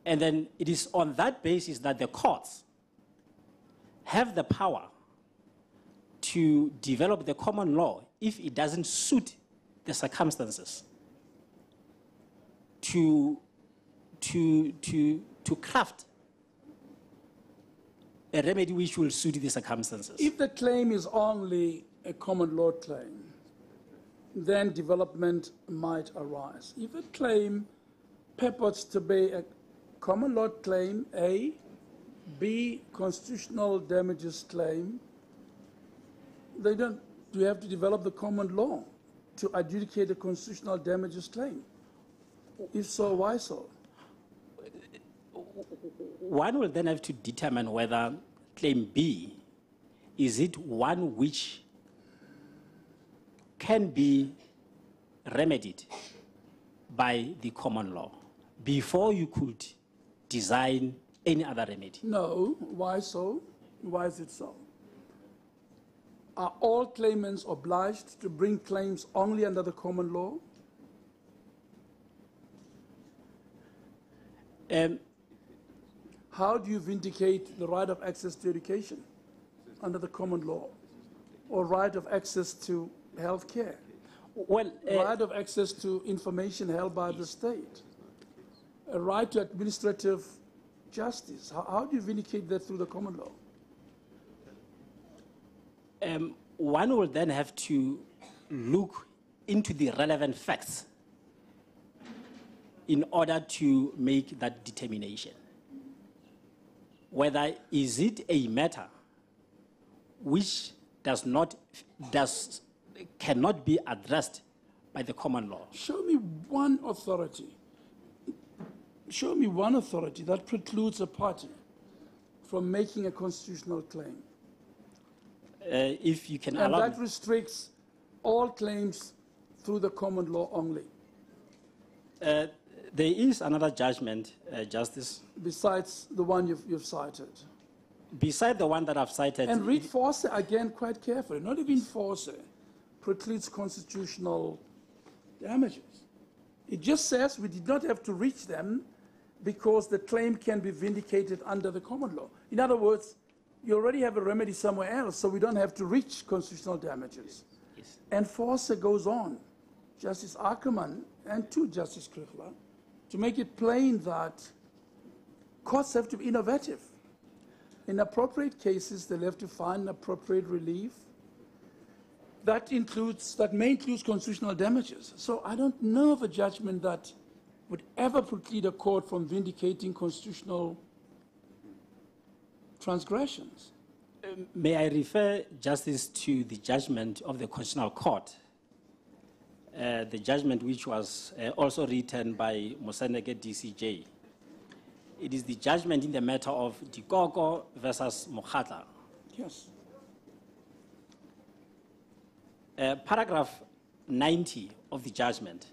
And then it is on that basis that the courts have the power to develop the common law if it doesn't suit the circumstances to craft a remedy which will suit the circumstances. If the claim is only a common law claim, then development might arise. If a claim purports to be a common law claim, A, B, constitutional damages claim, you have to develop the common law to adjudicate a constitutional damages claim. If so, why so? One will then have to determine whether claim B, is it one which can be remedied by the common law before you could design any other remedy. No, why so? Why is it so? Are all claimants obliged to bring claims only under the common law? How do you vindicate the right of access to education under the common law? Or right of access to health care? Well, Right of access to information held by the state? A right to administrative justice? How do you vindicate that through the common law? one will then have to look into the relevant facts in order to make that determination. Whether is it a matter which cannot be addressed by the common law. Show me one authority. Show me one authority that precludes a party from making a constitutional claim. If you can And allow that restricts all claims through the common law only. there is another judgment, Justice, Besides the one you've cited. beside the one that I've cited. And read Force again quite carefully. Not even Force precludes constitutional damages. It just says we did not have to reach them because the claim can be vindicated under the common law. In other words, you already have a remedy somewhere else, so we don't have to reach constitutional damages. Yes. And Force goes on, Justice Ackerman and to Justice Krichler, to make it plain that courts have to be innovative. In appropriate cases, they'll have to find appropriate relief. That may include constitutional damages. So I don't know of a judgment that would ever preclude a court from vindicating constitutional transgressions. May I refer, Justice, to the judgment of the Constitutional Court, the judgment which was also written by Moseneke DCJ. It is the judgment in the matter of Dikgang versus Yes. Paragraph 90 of the judgment,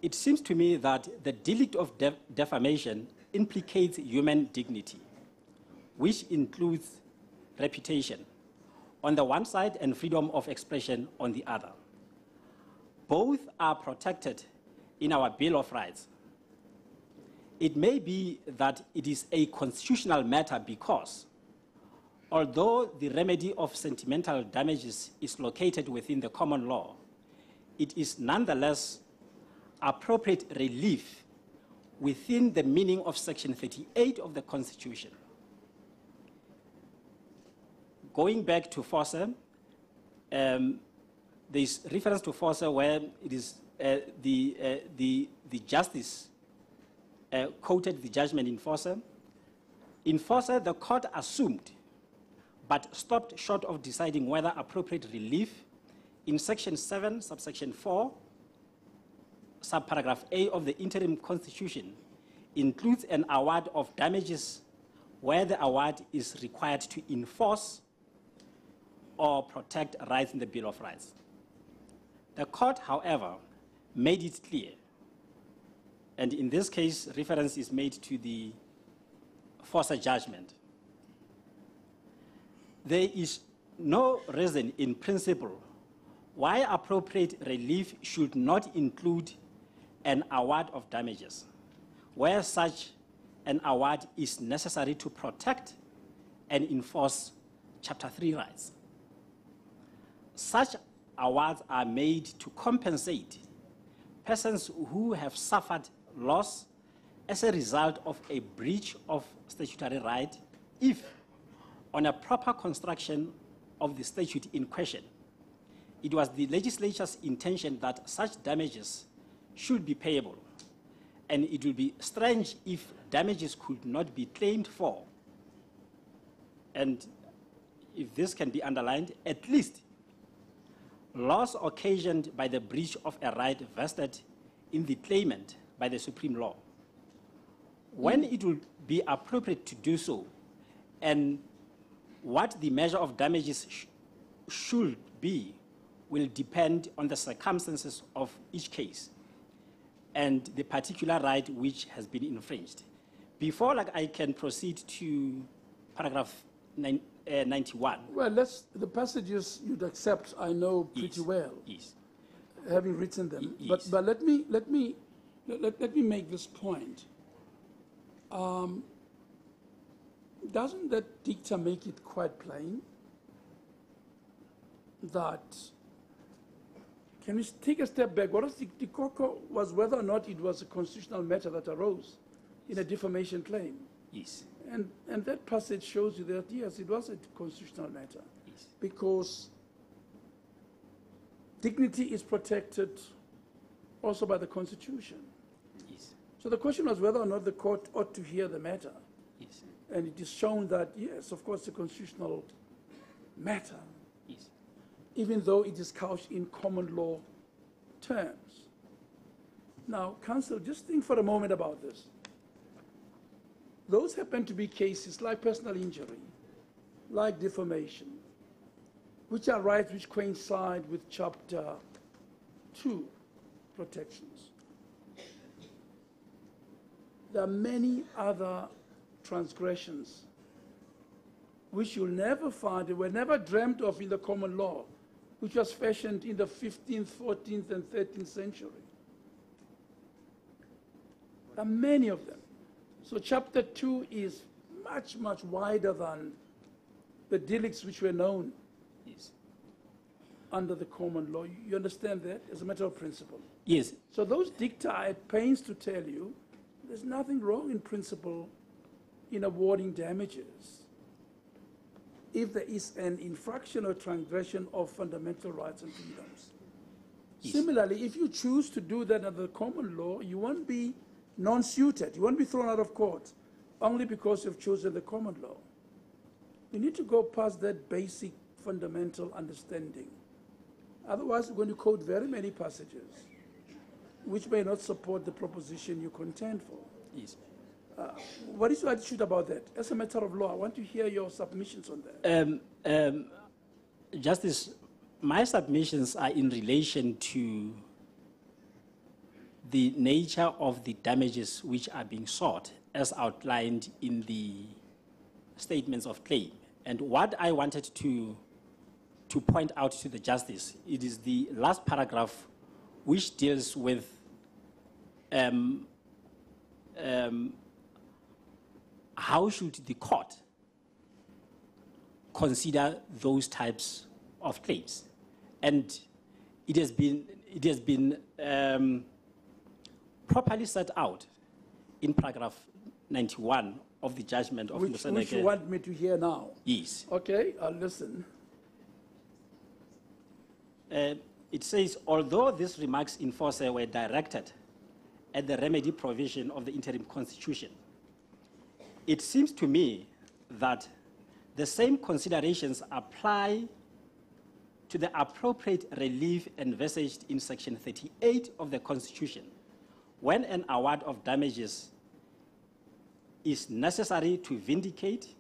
it seems to me that the delict of defamation implicates human dignity, which includes reputation on the one side and freedom of expression on the other. Both are protected in our Bill of Rights. It may be that it is a constitutional matter because, although the remedy of sentimental damages is located within the common law, it is nonetheless appropriate relief within the meaning of Section 38 of the Constitution. Going back to Fosse, there's reference to Fosse where it is the justice quoted the judgment in Fosse. In Fosse, the court assumed but stopped short of deciding whether appropriate relief in Section 7, subsection 4, subparagraph A of the interim constitution includes an award of damages where the award is required to enforce or protect rights in the Bill of Rights. The court, however, made it clear, and in this case, reference is made to the Fosse judgment. There is no reason in principle why appropriate relief should not include an award of damages, where such an award is necessary to protect and enforce Chapter 3 rights. Such awards are made to compensate persons who have suffered loss as a result of a breach of statutory right if, on a proper construction of the statute in question, it was the legislature's intention that such damages should be payable, and it will be strange if damages could not be claimed for. And if this can be underlined, at least loss occasioned by the breach of a right vested in the claimant by the supreme law. When it will be appropriate to do so, and what the measure of damages should be, will depend on the circumstances of each case and the particular right which has been infringed. Before I can proceed to paragraph 91. Well, the passages you'd accept, I know pretty well, having written them. But let me make this point. Doesn't that dicta make it quite plain that, can we take a step back? What was the cocoa was whether or not it was a constitutional matter that arose in a defamation claim. Yes. And that passage shows you that, yes, it was a constitutional matter. Yes. Because dignity is protected also by the Constitution. Yes. So the question was whether or not the court ought to hear the matter. Yes. And it is shown that, yes, of course, a constitutional matter, Yes. even though it is couched in common law terms. Now, counsel, just think for a moment about this. Those happen to be cases like personal injury, like defamation, which are rights which coincide with Chapter 2 protections. There are many other transgressions which you'll never find, they were never dreamt of in the common law, which was fashioned in the 15th, 14th, and 13th century. There are many of them. So Chapter 2 is much, much wider than the delicts which were known under the common law. You understand that as a matter of principle? Yes. So those dicta are at pains to tell you there's nothing wrong in principle in awarding damages if there is an infraction or transgression of fundamental rights and freedoms. Yes. Similarly, if you choose to do that under the common law, you won't be non-suited. You won't be thrown out of court only because you've chosen the common law. You need to go past that basic fundamental understanding. Otherwise, we're going to quote very many passages which may not support the proposition you contend for. Yes. What is your attitude about that? As a matter of law, I want to hear your submissions on that. Justice, My submissions are in relation to the nature of the damages which are being sought as outlined in the statements of claim. And what I wanted to point out to the justice, it is the last paragraph which deals with how should the court consider those types of claims. And it has been properly set out in paragraph 91 of the judgment of Moseneke. Which you want me to hear now? Yes. Okay, I'll listen. It says, although these remarks in force were directed at the remedy provision of the interim constitution, it seems to me that the same considerations apply to the appropriate relief envisaged in section 38 of the Constitution when an award of damages is necessary to vindicate,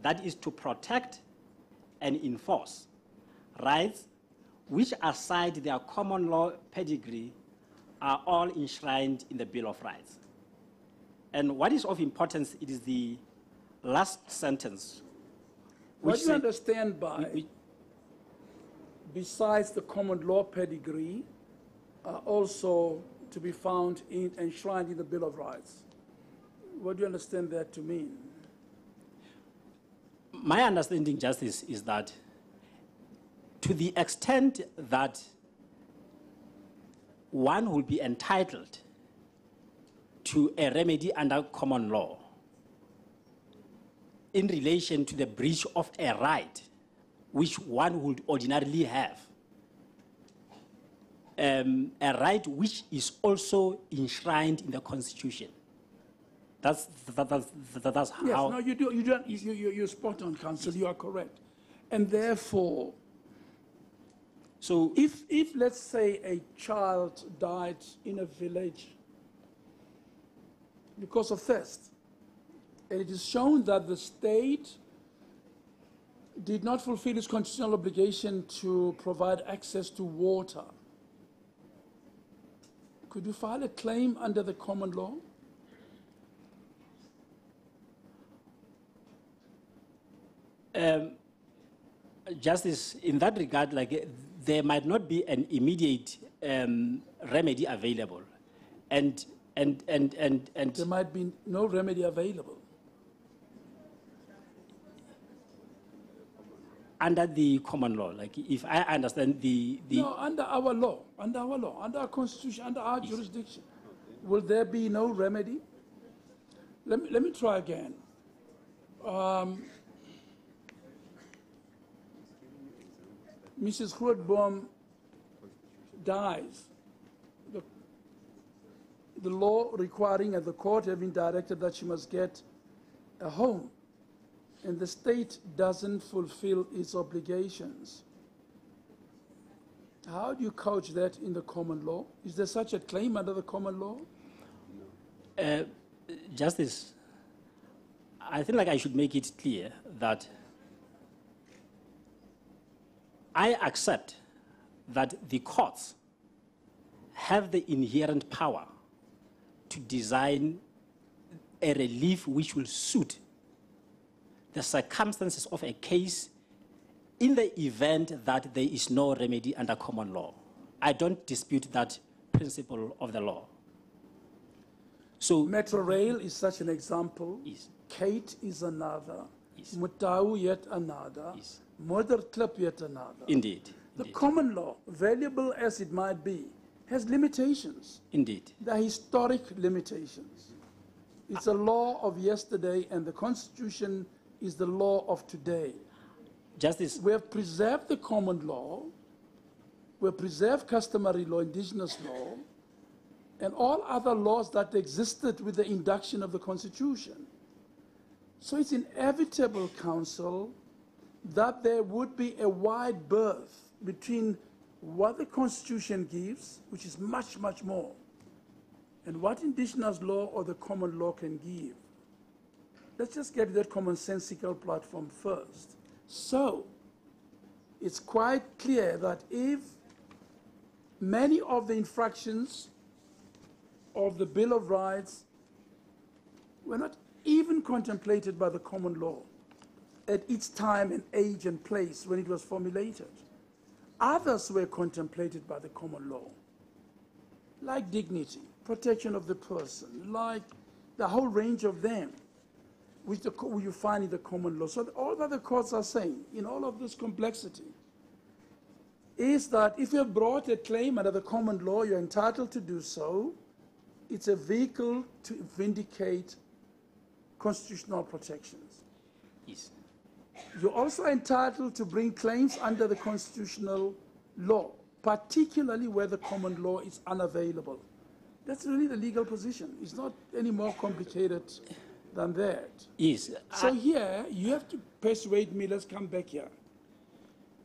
that is to protect and enforce rights which aside their common law pedigree are all enshrined in the Bill of Rights. And what is of importance, it is the last sentence. What do you understand by, besides the common law pedigree, are also to be found enshrined in the Bill of Rights? What do you understand that to mean? My understanding, Justice, is that to the extent that one will be entitled to a remedy under common law in relation to the breach of a right which one would ordinarily have, a right which is also enshrined in the Constitution. That's yes, how. No, you're spot on, counsel. You are correct, and therefore, so if let's say a child died in a village because of thirst, and it is shown that the state did not fulfill its constitutional obligation to provide access to water, could you file a claim under the common law? Justice, in that regard, like there might not be an immediate remedy available, and there might be no remedy available under the common law. Like if I understand no, under our law, under our constitution, under our jurisdiction, will there be no remedy? Let me try again. Mrs. Grootboom dies. The law requiring and the court having directed that she must get a home, and the state doesn't fulfill its obligations. How do you couch that in the common law? Is there such a claim under the common law? Justice, I think like I should make it clear that I accept that the courts have the inherent power to design a relief which will suit the circumstances of a case in the event that there is no remedy under common law. I don't dispute that principle of the law. So Metro Rail is such an example. Yes. Kate is another. Yes. Mutau yet another. Yes. Mother Clip yet another. Indeed. The common law, valuable as it might be, has limitations. Indeed. They are historic limitations. It's a law of yesterday, and the Constitution is the law of today. Justice. We have preserved the common law, we have preserved customary law, indigenous law, and all other laws that existed with the induction of the Constitution. So it's inevitable, counsel, that there would be a wide berth between what the Constitution gives, which is much, much more, and what indigenous law or the common law can give. Let's just get that commonsensical platform first. So, it's quite clear that if many of the infractions of the Bill of Rights were not even contemplated by the common law at its time and age and place when it was formulated, others were contemplated by the common law, like dignity, protection of the person, like the whole range of them, which you find in the common law. So all that the courts are saying, in all of this complexity, is that if you have brought a claim under the common law, you're entitled to do so. It's a vehicle to vindicate constitutional protections. Yes. You're also entitled to bring claims under the constitutional law, particularly where the common law is unavailable. That's really the legal position. It's not any more complicated than that. Yes. So here, you have to persuade me, let's come back here,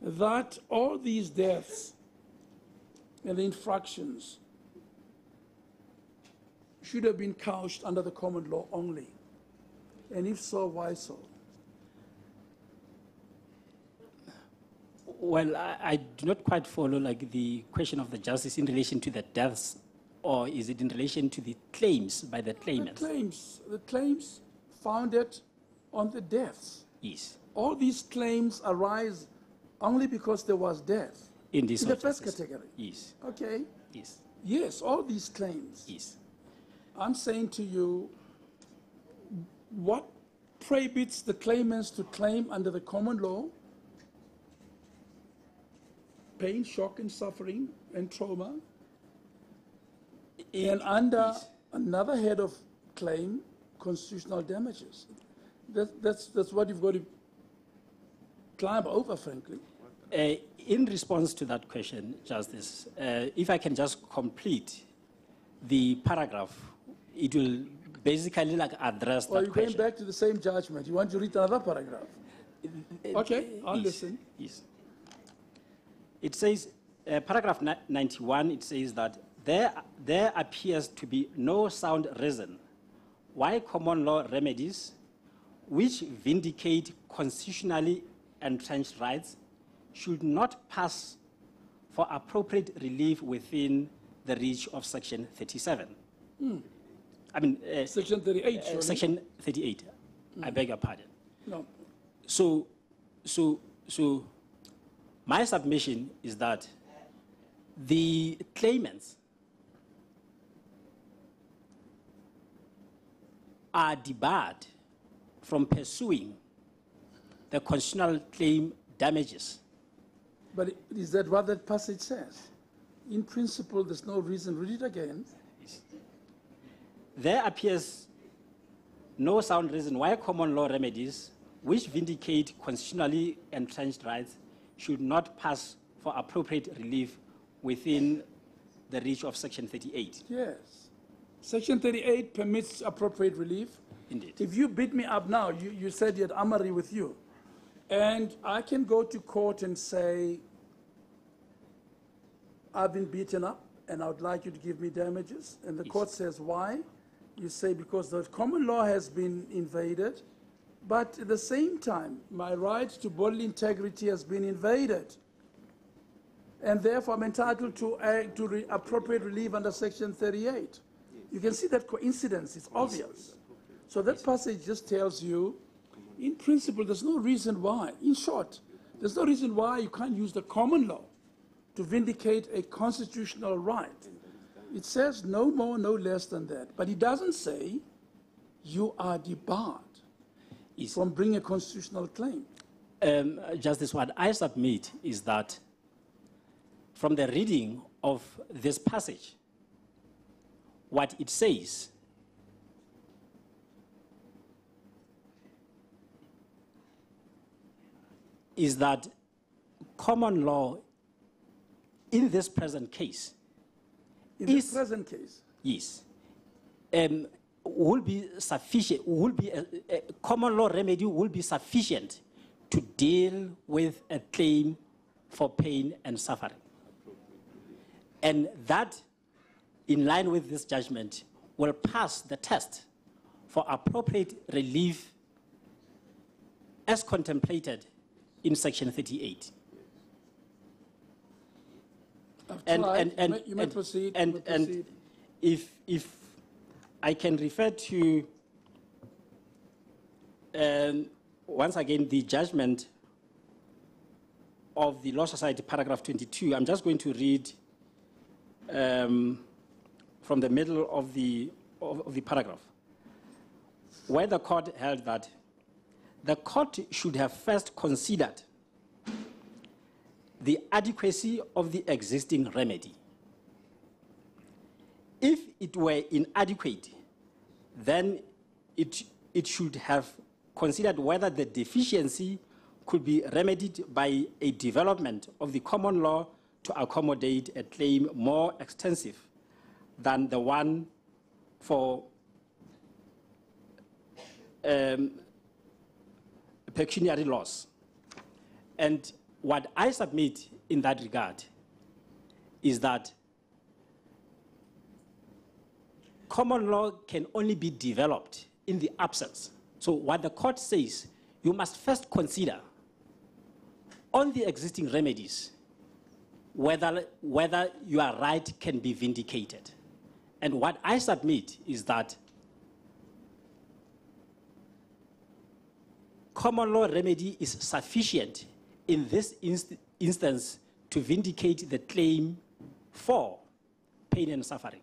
that all these deaths and the infractions should have been couched under the common law only. And if so, why so? Well, I do not quite follow like the question of the justice in relation to the deaths, or is it in relation to the claims by the claimants? The claims founded on the deaths. Yes. All these claims arise only because there was death. In this in the first category. Yes. Okay. Yes. Yes, all these claims. Yes. I'm saying to you, what prohibits the claimants to claim under the common law? Pain, shock, and suffering, and trauma. And under another head of claim, constitutional damages. That's what you've got to climb over, frankly. In response to that question, Justice, if I can just complete the paragraph, it will basically like address that question. Or you're going back to the same judgment. You want to read another paragraph? Okay, I'll listen. Yes. It says, paragraph 91, it says that there appears to be no sound reason why common law remedies which vindicate constitutionally entrenched rights should not pass for appropriate relief within the reach of Section 37. I mean, Section 38, surely? Section 38. I beg your pardon. No. So my submission is that the claimants are debarred from pursuing the constitutional claim damages. But is that what that passage says? In principle, there's no reason. Read it again. There appears no sound reason why common law remedies which vindicate constitutionally entrenched rights should not pass for appropriate relief within the reach of Section 38. Yes. Section 38 permits appropriate relief. Indeed. If you beat me up now, you said you had armory with you, and I can go to court and say, I've been beaten up, and I would like you to give me damages. And the court says, why? You say, because the common law has been invaded, but at the same time, my right to bodily integrity has been invaded. And therefore, I'm entitled to appropriate relief under Section 38. You can see that coincidence. It's obvious. So that passage just tells you, in principle, there's no reason why. In short, there's no reason why you can't use the common law to vindicate a constitutional right. It says no more, no less than that. But it doesn't say you are debarred from bringing a constitutional claim. Justice, what I submit is that from the reading of this passage, what it says is that common law in this present case yes, will be sufficient, will be a common law remedy will be sufficient to deal with a claim for pain and suffering. And that, in line with this judgment, will pass the test for appropriate relief as contemplated in Section 38. I've tried. You may proceed. And if I can refer to, once again, the judgment of the Law Society, paragraph 22, I'm just going to read from the middle of the paragraph, where the court held that the court should have first considered the adequacy of the existing remedy. If it were inadequate, then it should have considered whether the deficiency could be remedied by a development of the common law to accommodate a claim more extensive than the one for pecuniary loss. And what I submit in that regard is that common law can only be developed in the absence. So what the court says, you must first consider on the existing remedies whether your right can be vindicated. And what I submit is that common law remedy is sufficient in this instance to vindicate the claim for pain and suffering.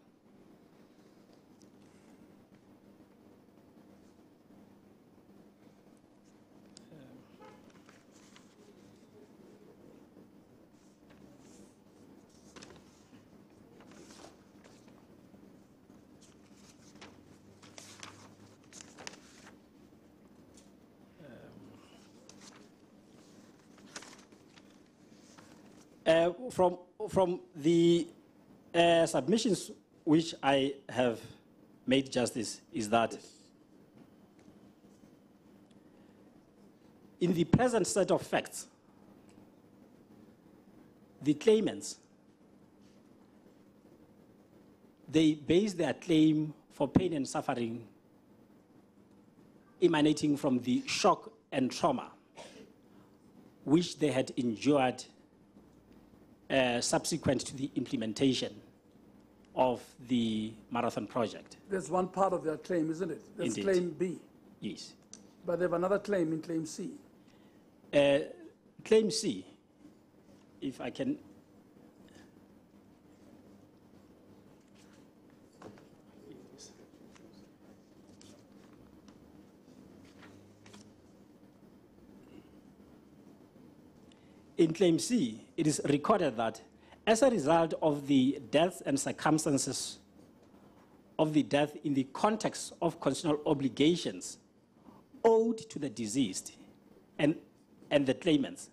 From the submissions which I have made justice is that in the present set of facts, the claimants, they base their claim for pain and suffering emanating from the shock and trauma which they had endured subsequent to the implementation of the marathon project. There's one part of their claim, isn't it? That's Indeed. claim B. Yes. But they have another claim in claim C. Claim C, if I can. In claim C, it is recorded that as a result of the death and circumstances of the death in the context of constitutional obligations owed to the deceased and the claimants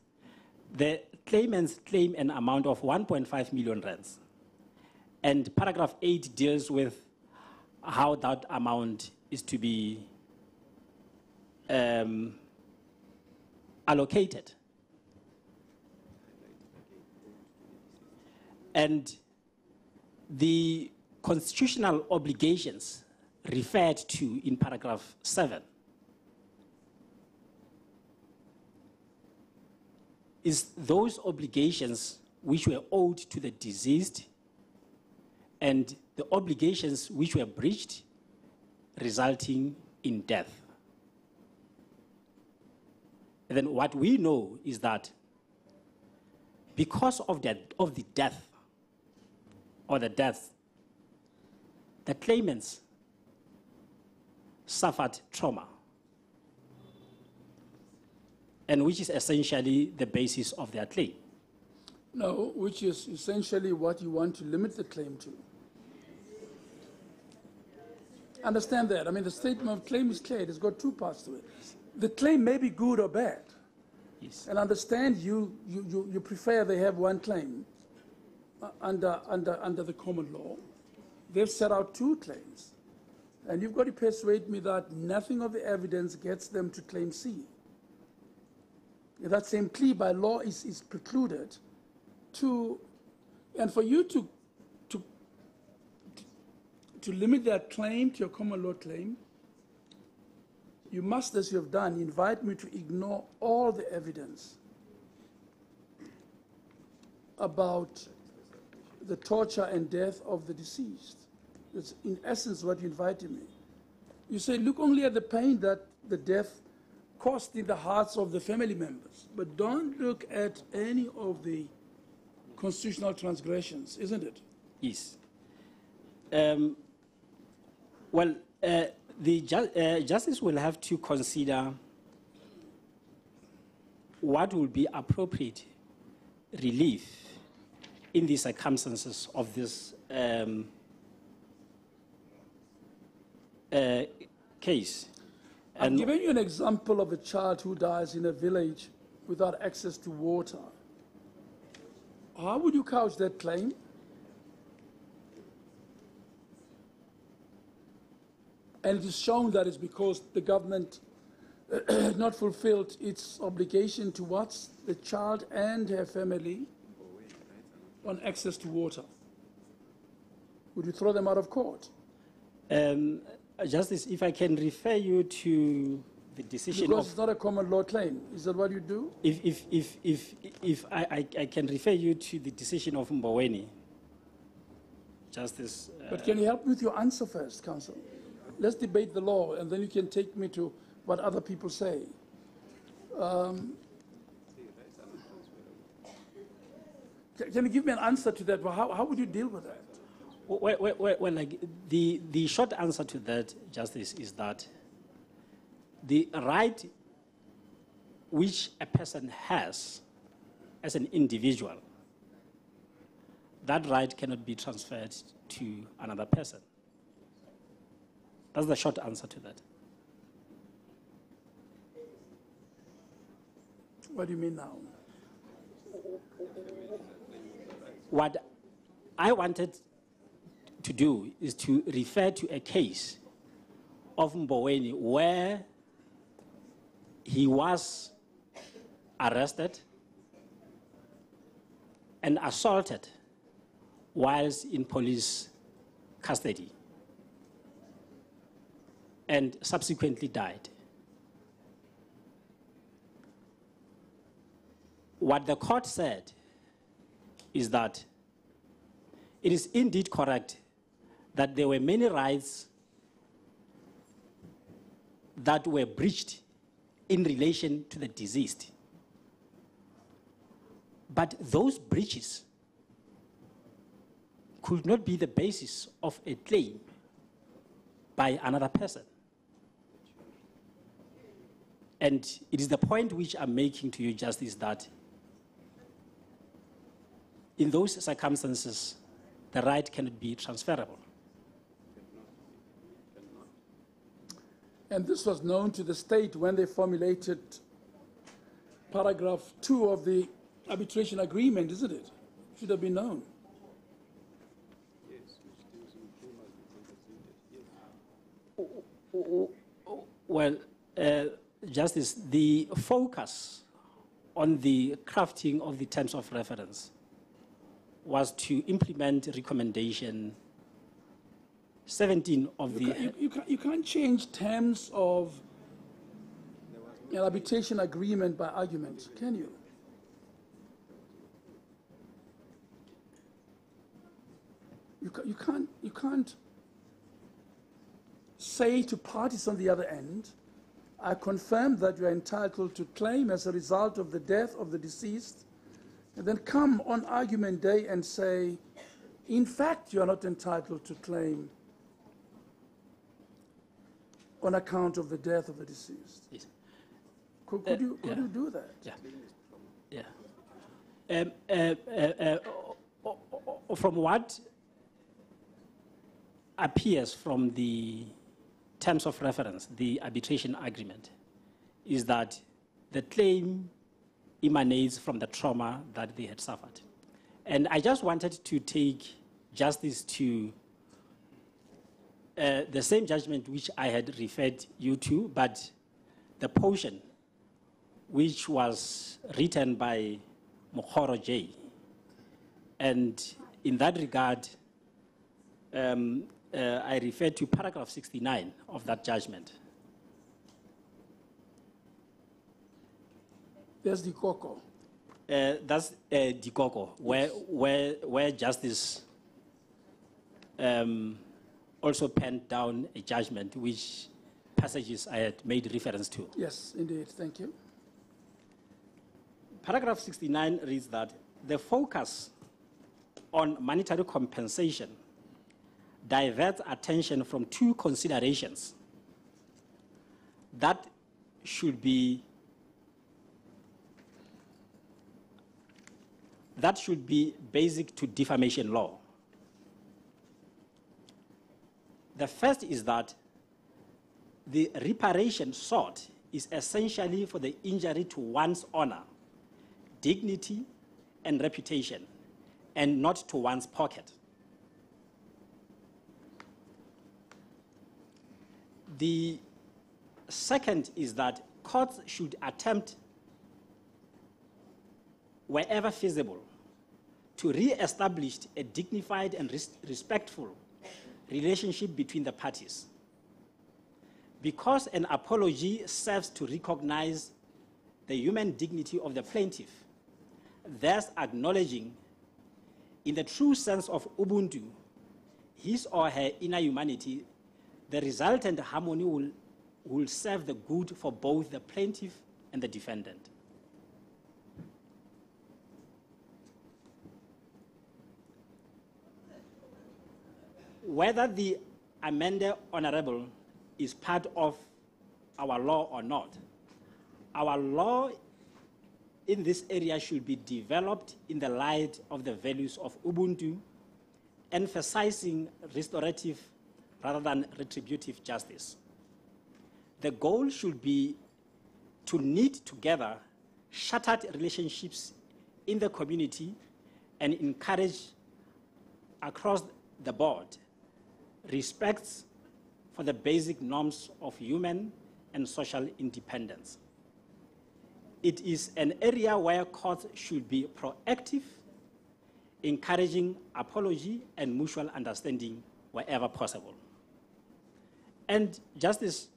claim an amount of 1.5 million rands. And paragraph 8 deals with how that amount is to be allocated. And the constitutional obligations referred to in paragraph 7 is those obligations which were owed to the deceased and the obligations which were breached resulting in death. And then what we know is that because of the death or the death, the claimants suffered trauma, and which is essentially the basis of their claim. No, which is essentially what you want to limit the claim to. Understand that. I mean, the statement of claim is clear. It's got two parts to it. The claim may be good or bad. Yes. And understand you prefer they have one claim under the common law. They've set out two claims. And you've got to persuade me that nothing of the evidence gets them to claim C. If that same plea by law is precluded and for you to limit that claim to your common law claim, you must, as you have done, invite me to ignore all the evidence about the torture and death of the deceased. That's in essence what you invited me. You say, look only at the pain that the death caused in the hearts of the family members, but don't look at any of the constitutional transgressions, isn't it? Yes. The justice will have to consider what will be appropriate relief in the circumstances of this case. I'm giving you an example of a child who dies in a village without access to water. How would you couch that claim? And it is shown that it's because the government had not fulfilled its obligation towards the child and her family on access to water. Would you throw them out of court? Justice, if I can refer you to the decision because it's not a common law claim. Is that what you do? If I can refer you to the decision of Mboweni, Justice. But can you help me with your answer first, Counsel? Let's debate the law, and then you can take me to what other people say. Can you give me an answer to that? Well, how would you deal with that? Well, like the short answer to that, Justice, is that the right which a person has as an individual, that right cannot be transferred to another person. That's the short answer to that. What do you mean now? What I wanted to do is to refer to a case of Mboweni where he was arrested and assaulted whilst in police custody and subsequently died. What the court said is that it is indeed correct that there were many rights that were breached in relation to the deceased. But those breaches could not be the basis of a claim by another person. And it is the point which I'm making to you, Justice, that in those circumstances, the right cannot be transferable. And this was known to the state when they formulated paragraph 2 of the arbitration agreement, isn't it? It should have been known. Well, Justice, the focus on the crafting of the terms of reference was to implement recommendation 17 of the... You can't change terms of an arbitration agreement by argument, can you? You can't say to parties on the other end, I confirm that you are entitled to claim as a result of the death of the deceased, and then come on argument day and say, in fact, you are not entitled to claim on account of the death of the deceased. Yes. Could you do that? Yeah. From what appears from the terms of reference, the arbitration agreement, is that the claim emanates from the trauma that they had suffered. And I just wanted to take justice to the same judgment which I had referred you to, but the portion which was written by Mokgoro J. And in that regard, I refer to paragraph 69 of that judgment. There's the Koko. That's Dikoko, where justice also penned down a judgment, which passages I had made reference to. Yes, indeed. Thank you. Paragraph 69 reads that the focus on monetary compensation diverts attention from two considerations that should be basic to defamation law. The first is that the reparation sought is essentially for the injury to one's honor, dignity, and reputation, and not to one's pocket. The second is that courts should attempt, wherever feasible, to re-establish a dignified and respectful relationship between the parties. Because an apology serves to recognize the human dignity of the plaintiff, thus acknowledging, in the true sense of Ubuntu, his or her inner humanity, the resultant harmony will serve the good for both the plaintiff and the defendant. Whether the amended honorable is part of our law or not, our law in this area should be developed in the light of the values of Ubuntu, emphasizing restorative rather than retributive justice. The goal should be to knit together shattered relationships in the community and encourage across the board respect for the basic norms of human and social independence. It is an area where courts should be proactive, encouraging apology and mutual understanding wherever possible. And Justice,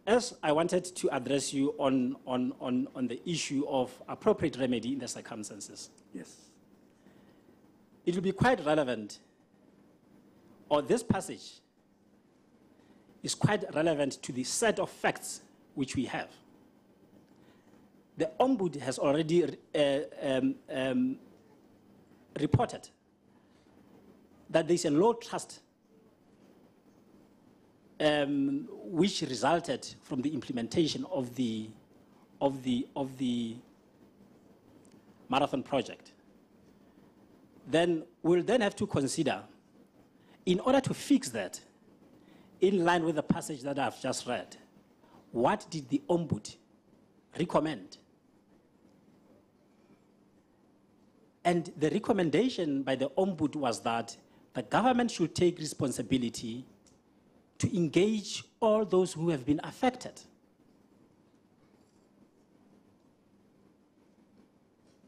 as I wanted to address you on the issue of appropriate remedy in the circumstances. Yes. It will be quite relevant, or this passage is quite relevant to the set of facts which we have. The Ombudsman has already reported that there is a low trust which resulted from the implementation of the marathon project. Then we'll then have to consider, in order to fix that, in line with the passage that I've just read, what did the Ombudsman recommend? And the recommendation by the Ombudsman was that the government should take responsibility to engage all those who have been affected.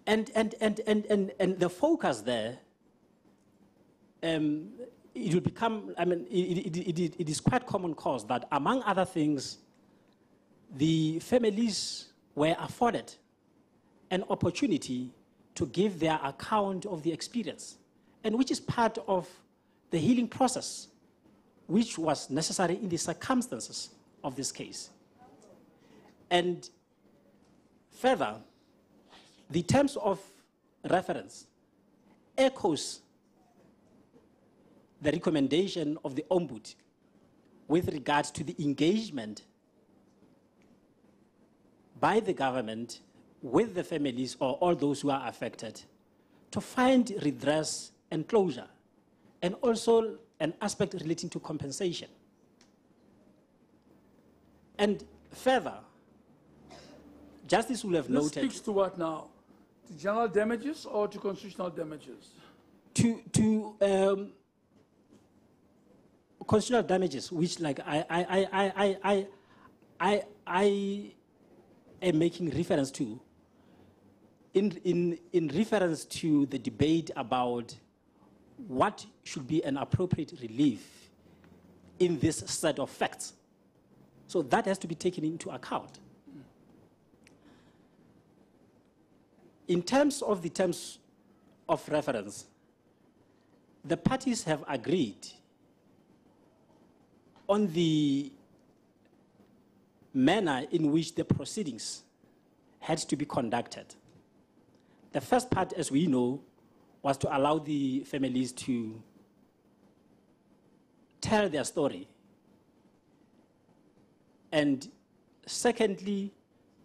And the focus there, it will become, I mean, it is quite common cause that, among other things, the families were afforded an opportunity to give their account of the experience, and which is part of the healing process, which was necessary in the circumstances of this case. And further, the terms of reference echoes the recommendation of the Ombudsman with regard to the engagement by the government with the families or all those who are affected to find redress and closure, and also an aspect relating to compensation. And further, Justice will have noted— This speaks to what now? To general damages or to constitutional damages? To constitutional damages, which, like, I am making reference to in reference to the debate about what should be an appropriate relief in this set of facts. So that has to be taken into account. in terms of the terms of reference, the parties have agreed on the manner in which the proceedings had to be conducted. The first part, as we know, was to allow the families to tell their story. And secondly,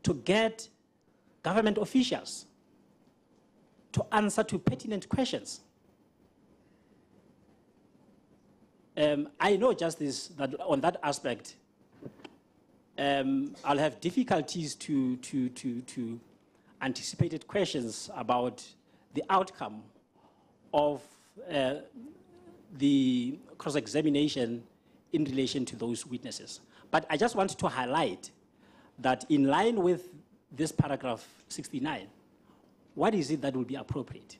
to get government officials to answer to pertinent questions. I know, Justice, that on that aspect, I'll have difficulties to anticipated questions about the outcome of the cross-examination in relation to those witnesses. But I just want to highlight that in line with this paragraph 69, what is it that will be appropriate?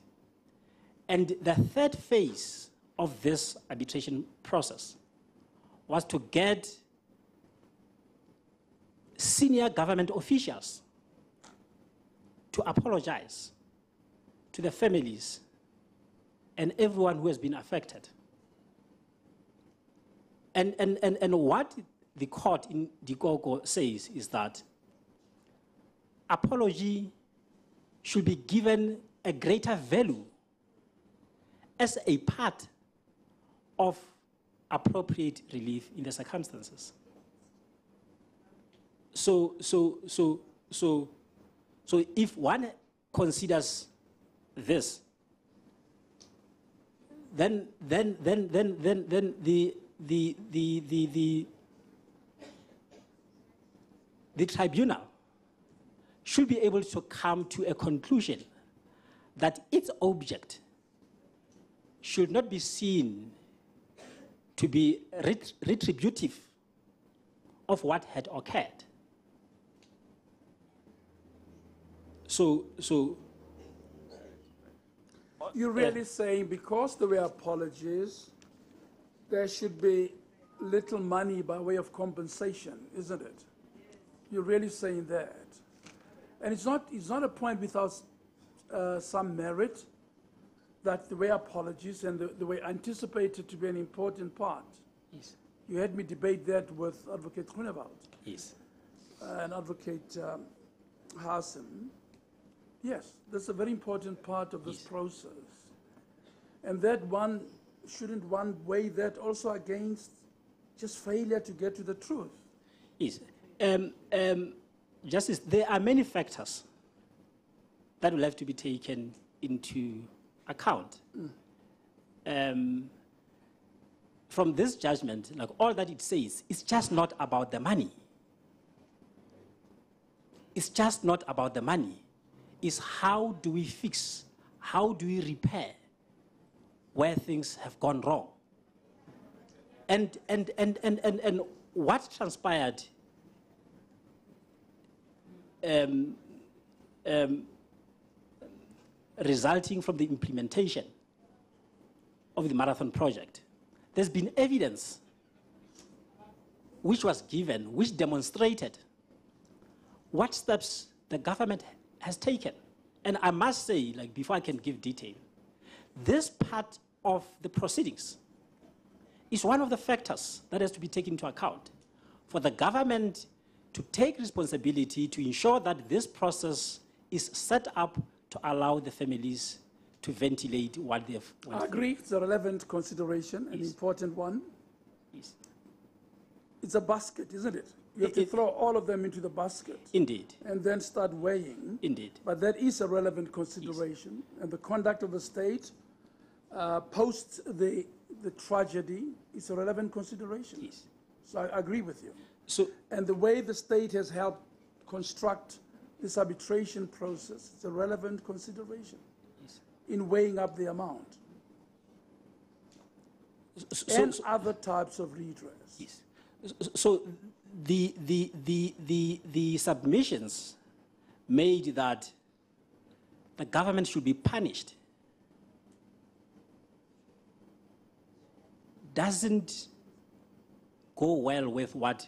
And the third phase of this arbitration process was to get senior government officials to apologize to the families and everyone who has been affected. And what the court in Dikgang says is that apology should be given a greater value as a part of appropriate relief in the circumstances. So if one considers this, then the tribunal should be able to come to a conclusion that its object should not be seen to be retributive of what had occurred. So you're really saying because there were apologies, there should be little money by way of compensation, isn't it? You're really saying that. And it's not a point without some merit that there were apologies and they were anticipated to be an important part. Yes. You had me debate that with Advocate Groenewald. Yes. And Advocate Hassan. Yes, that's a very important part of this process. And that one, shouldn't one weigh that also against just failure to get to the truth? Yes. Justice, there are many factors that will have to be taken into account. From this judgment, like all that it says, it's just not about the money. It's just not about the money. It's how do we fix, how do we repair where things have gone wrong? And what transpired resulting from the implementation of the Marathon project, there's been evidence which was given, which demonstrated what steps the government has taken. And I must say, like, before I can give detail, this part of the proceedings is one of the factors that has to be taken into account for the government to take responsibility to ensure that this process is set up to allow the families to ventilate what they've went I agree, it's a relevant consideration, an important one. Yes. It's a basket, isn't it? You have to throw all of them into the basket. Indeed. And then start weighing. Indeed. But that is a relevant consideration. Yes. And the conduct of the state post the tragedy is a relevant consideration. Yes. So I agree with you. So, and the way the state has helped construct this arbitration process is a relevant consideration. Yes. In weighing up the amount. And other types of redress. Yes. So the submissions made that the government should be punished doesn't go well with what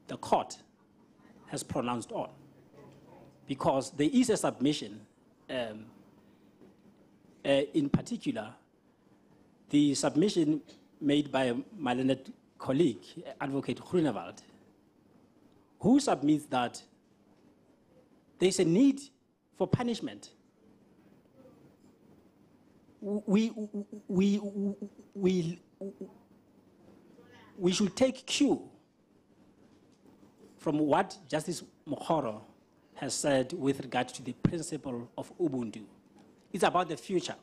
the court has pronounced on. because there is a submission, in particular, the submission made by my learned colleague, Advocate Groenewald, who submits that there is a need for punishment. We should take cue from what Justice Mokgoro has said with regard to the principle of Ubuntu. It's about the future.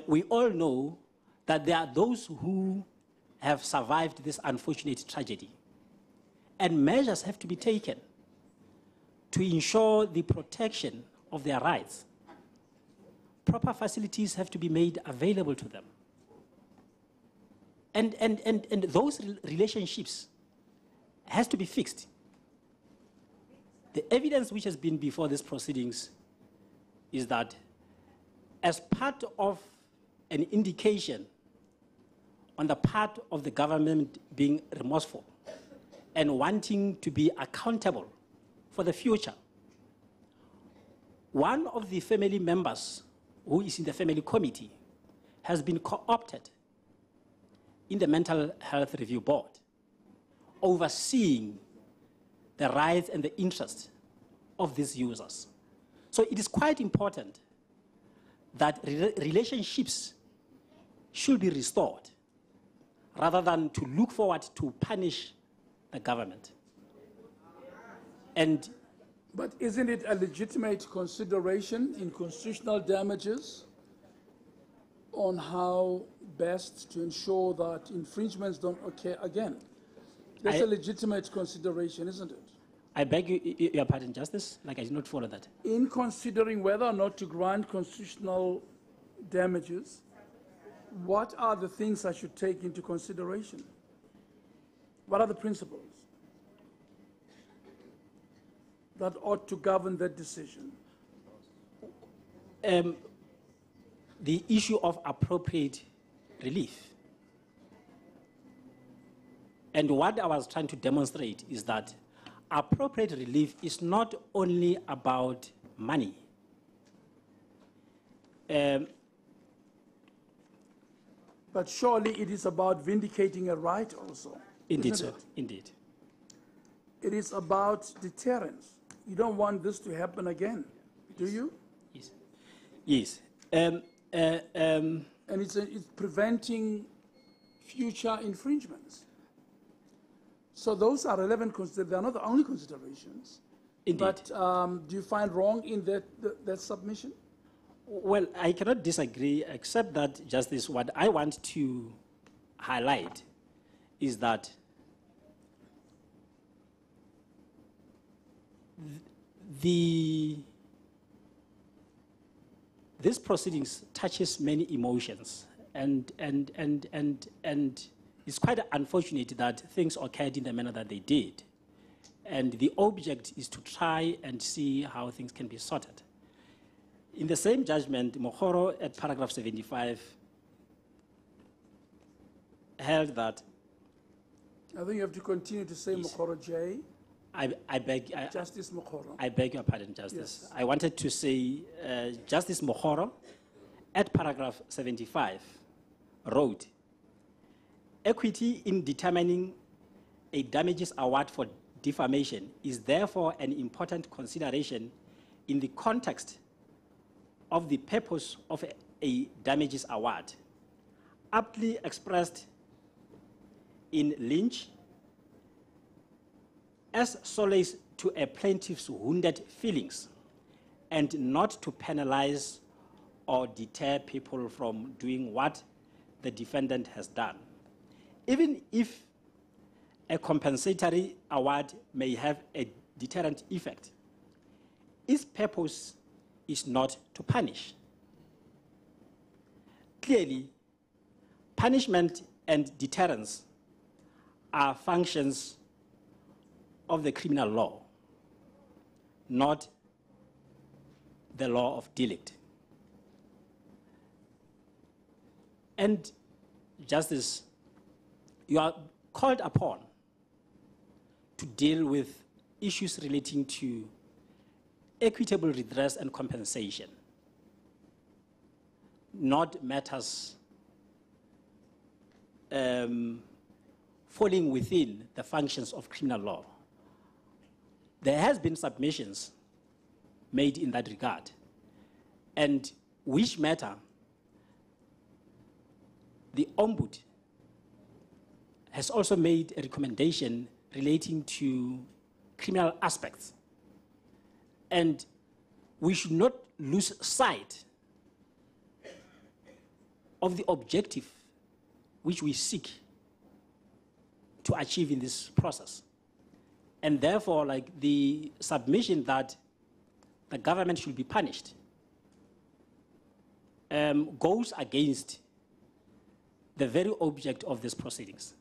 We all know that there are those who have survived this unfortunate tragedy, and measures have to be taken to ensure the protection of their rights. Proper facilities have to be made available to them. And those relationships has to be fixed. The evidence which has been before these proceedings is that as part of an indication on the part of the government being remorseful and wanting to be accountable for the future, one of the family members who is in the family committee has been co-opted in the Mental Health Review Board, overseeing the rights and the interests of these users. So it is quite important that relationships should be restored rather than to look forward to punish the government. But isn't it a legitimate consideration in constitutional damages on how best to ensure that infringements don't occur again? That's a legitimate consideration, isn't it? I beg your pardon, Justice, like I did not follow that. In considering whether or not to grant constitutional damages, what are the things I should take into consideration? What are the principles that ought to govern that decision? The issue of appropriate relief. And what I was trying to demonstrate is that appropriate relief is not only about money. But surely it is about vindicating a right also. Indeed, sir. Indeed. It is about deterrence. You don't want this to happen again, do you? Yes. Yes. And it's preventing future infringements. So those are relevant, they are not the only considerations. Indeed. But do you find wrong in that submission? Well, I cannot disagree, except that, Justice, what I want to highlight is that this proceedings touches many emotions, and it's quite unfortunate that things occurred in the manner that they did. And the object is to try and see how things can be sorted. In the same judgment, Mokgoro at paragraph 75 held that. I think you have to continue to say yes. Mokgoro J. I beg. Justice Mokgoro. I beg your pardon, Justice. Yes. I wanted to say Justice Mokgoro at paragraph 75 wrote, equity in determining a damages award for defamation is therefore an important consideration in the context of the purpose of a damages award, aptly expressed in Lynch as solace to a plaintiff's wounded feelings and not to penalize or deter people from doing what the defendant has done. Even if a compensatory award may have a deterrent effect, its purpose is not to punish. Clearly, punishment and deterrence are functions of the criminal law, not the law of delict. And Justice, you are called upon to deal with issues relating to equitable redress and compensation, not matters falling within the functions of criminal law. There has been submissions made in that regard, and which matter the Ombud has also made a recommendation relating to criminal aspects. And we should not lose sight of the objective which we seek to achieve in this process. And therefore, like the submission that the government should be punished goes against the very object of these proceedings.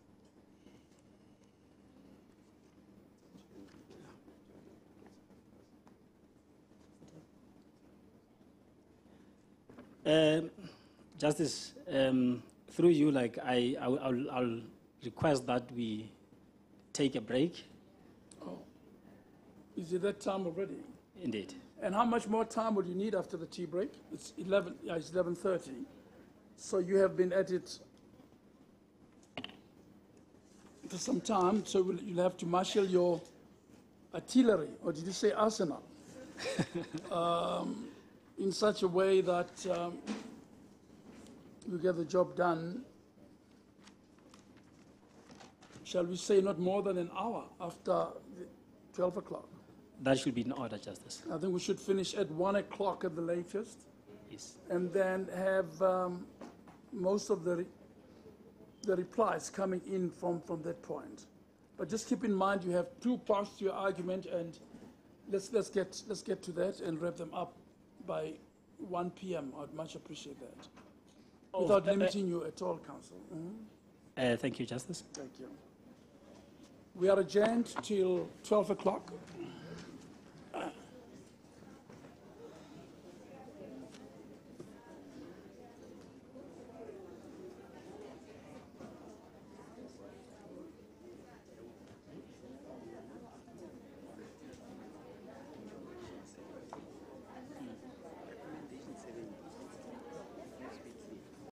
Justice, through you, like I'll request that we take a break. Oh, is it that time already? Indeed. And how much more time would you need after the tea break? It's 11:30. So you have been at it for some time, so you'll have to marshal your artillery, or did you say arsenal, in such a way that you get the job done, shall we say, not more than an hour after 12 o'clock. That should be in order, Justice. I think we should finish at 1 o'clock at the latest. Yes. And then have most of the replies coming in from that point. But just keep in mind you have two parts to your argument, and let's get to that and wrap them up by 1 p.m. I'd much appreciate that. Without limiting you at all, Counsel. Thank you, Justice. Thank you. We are adjourned till 12 o'clock.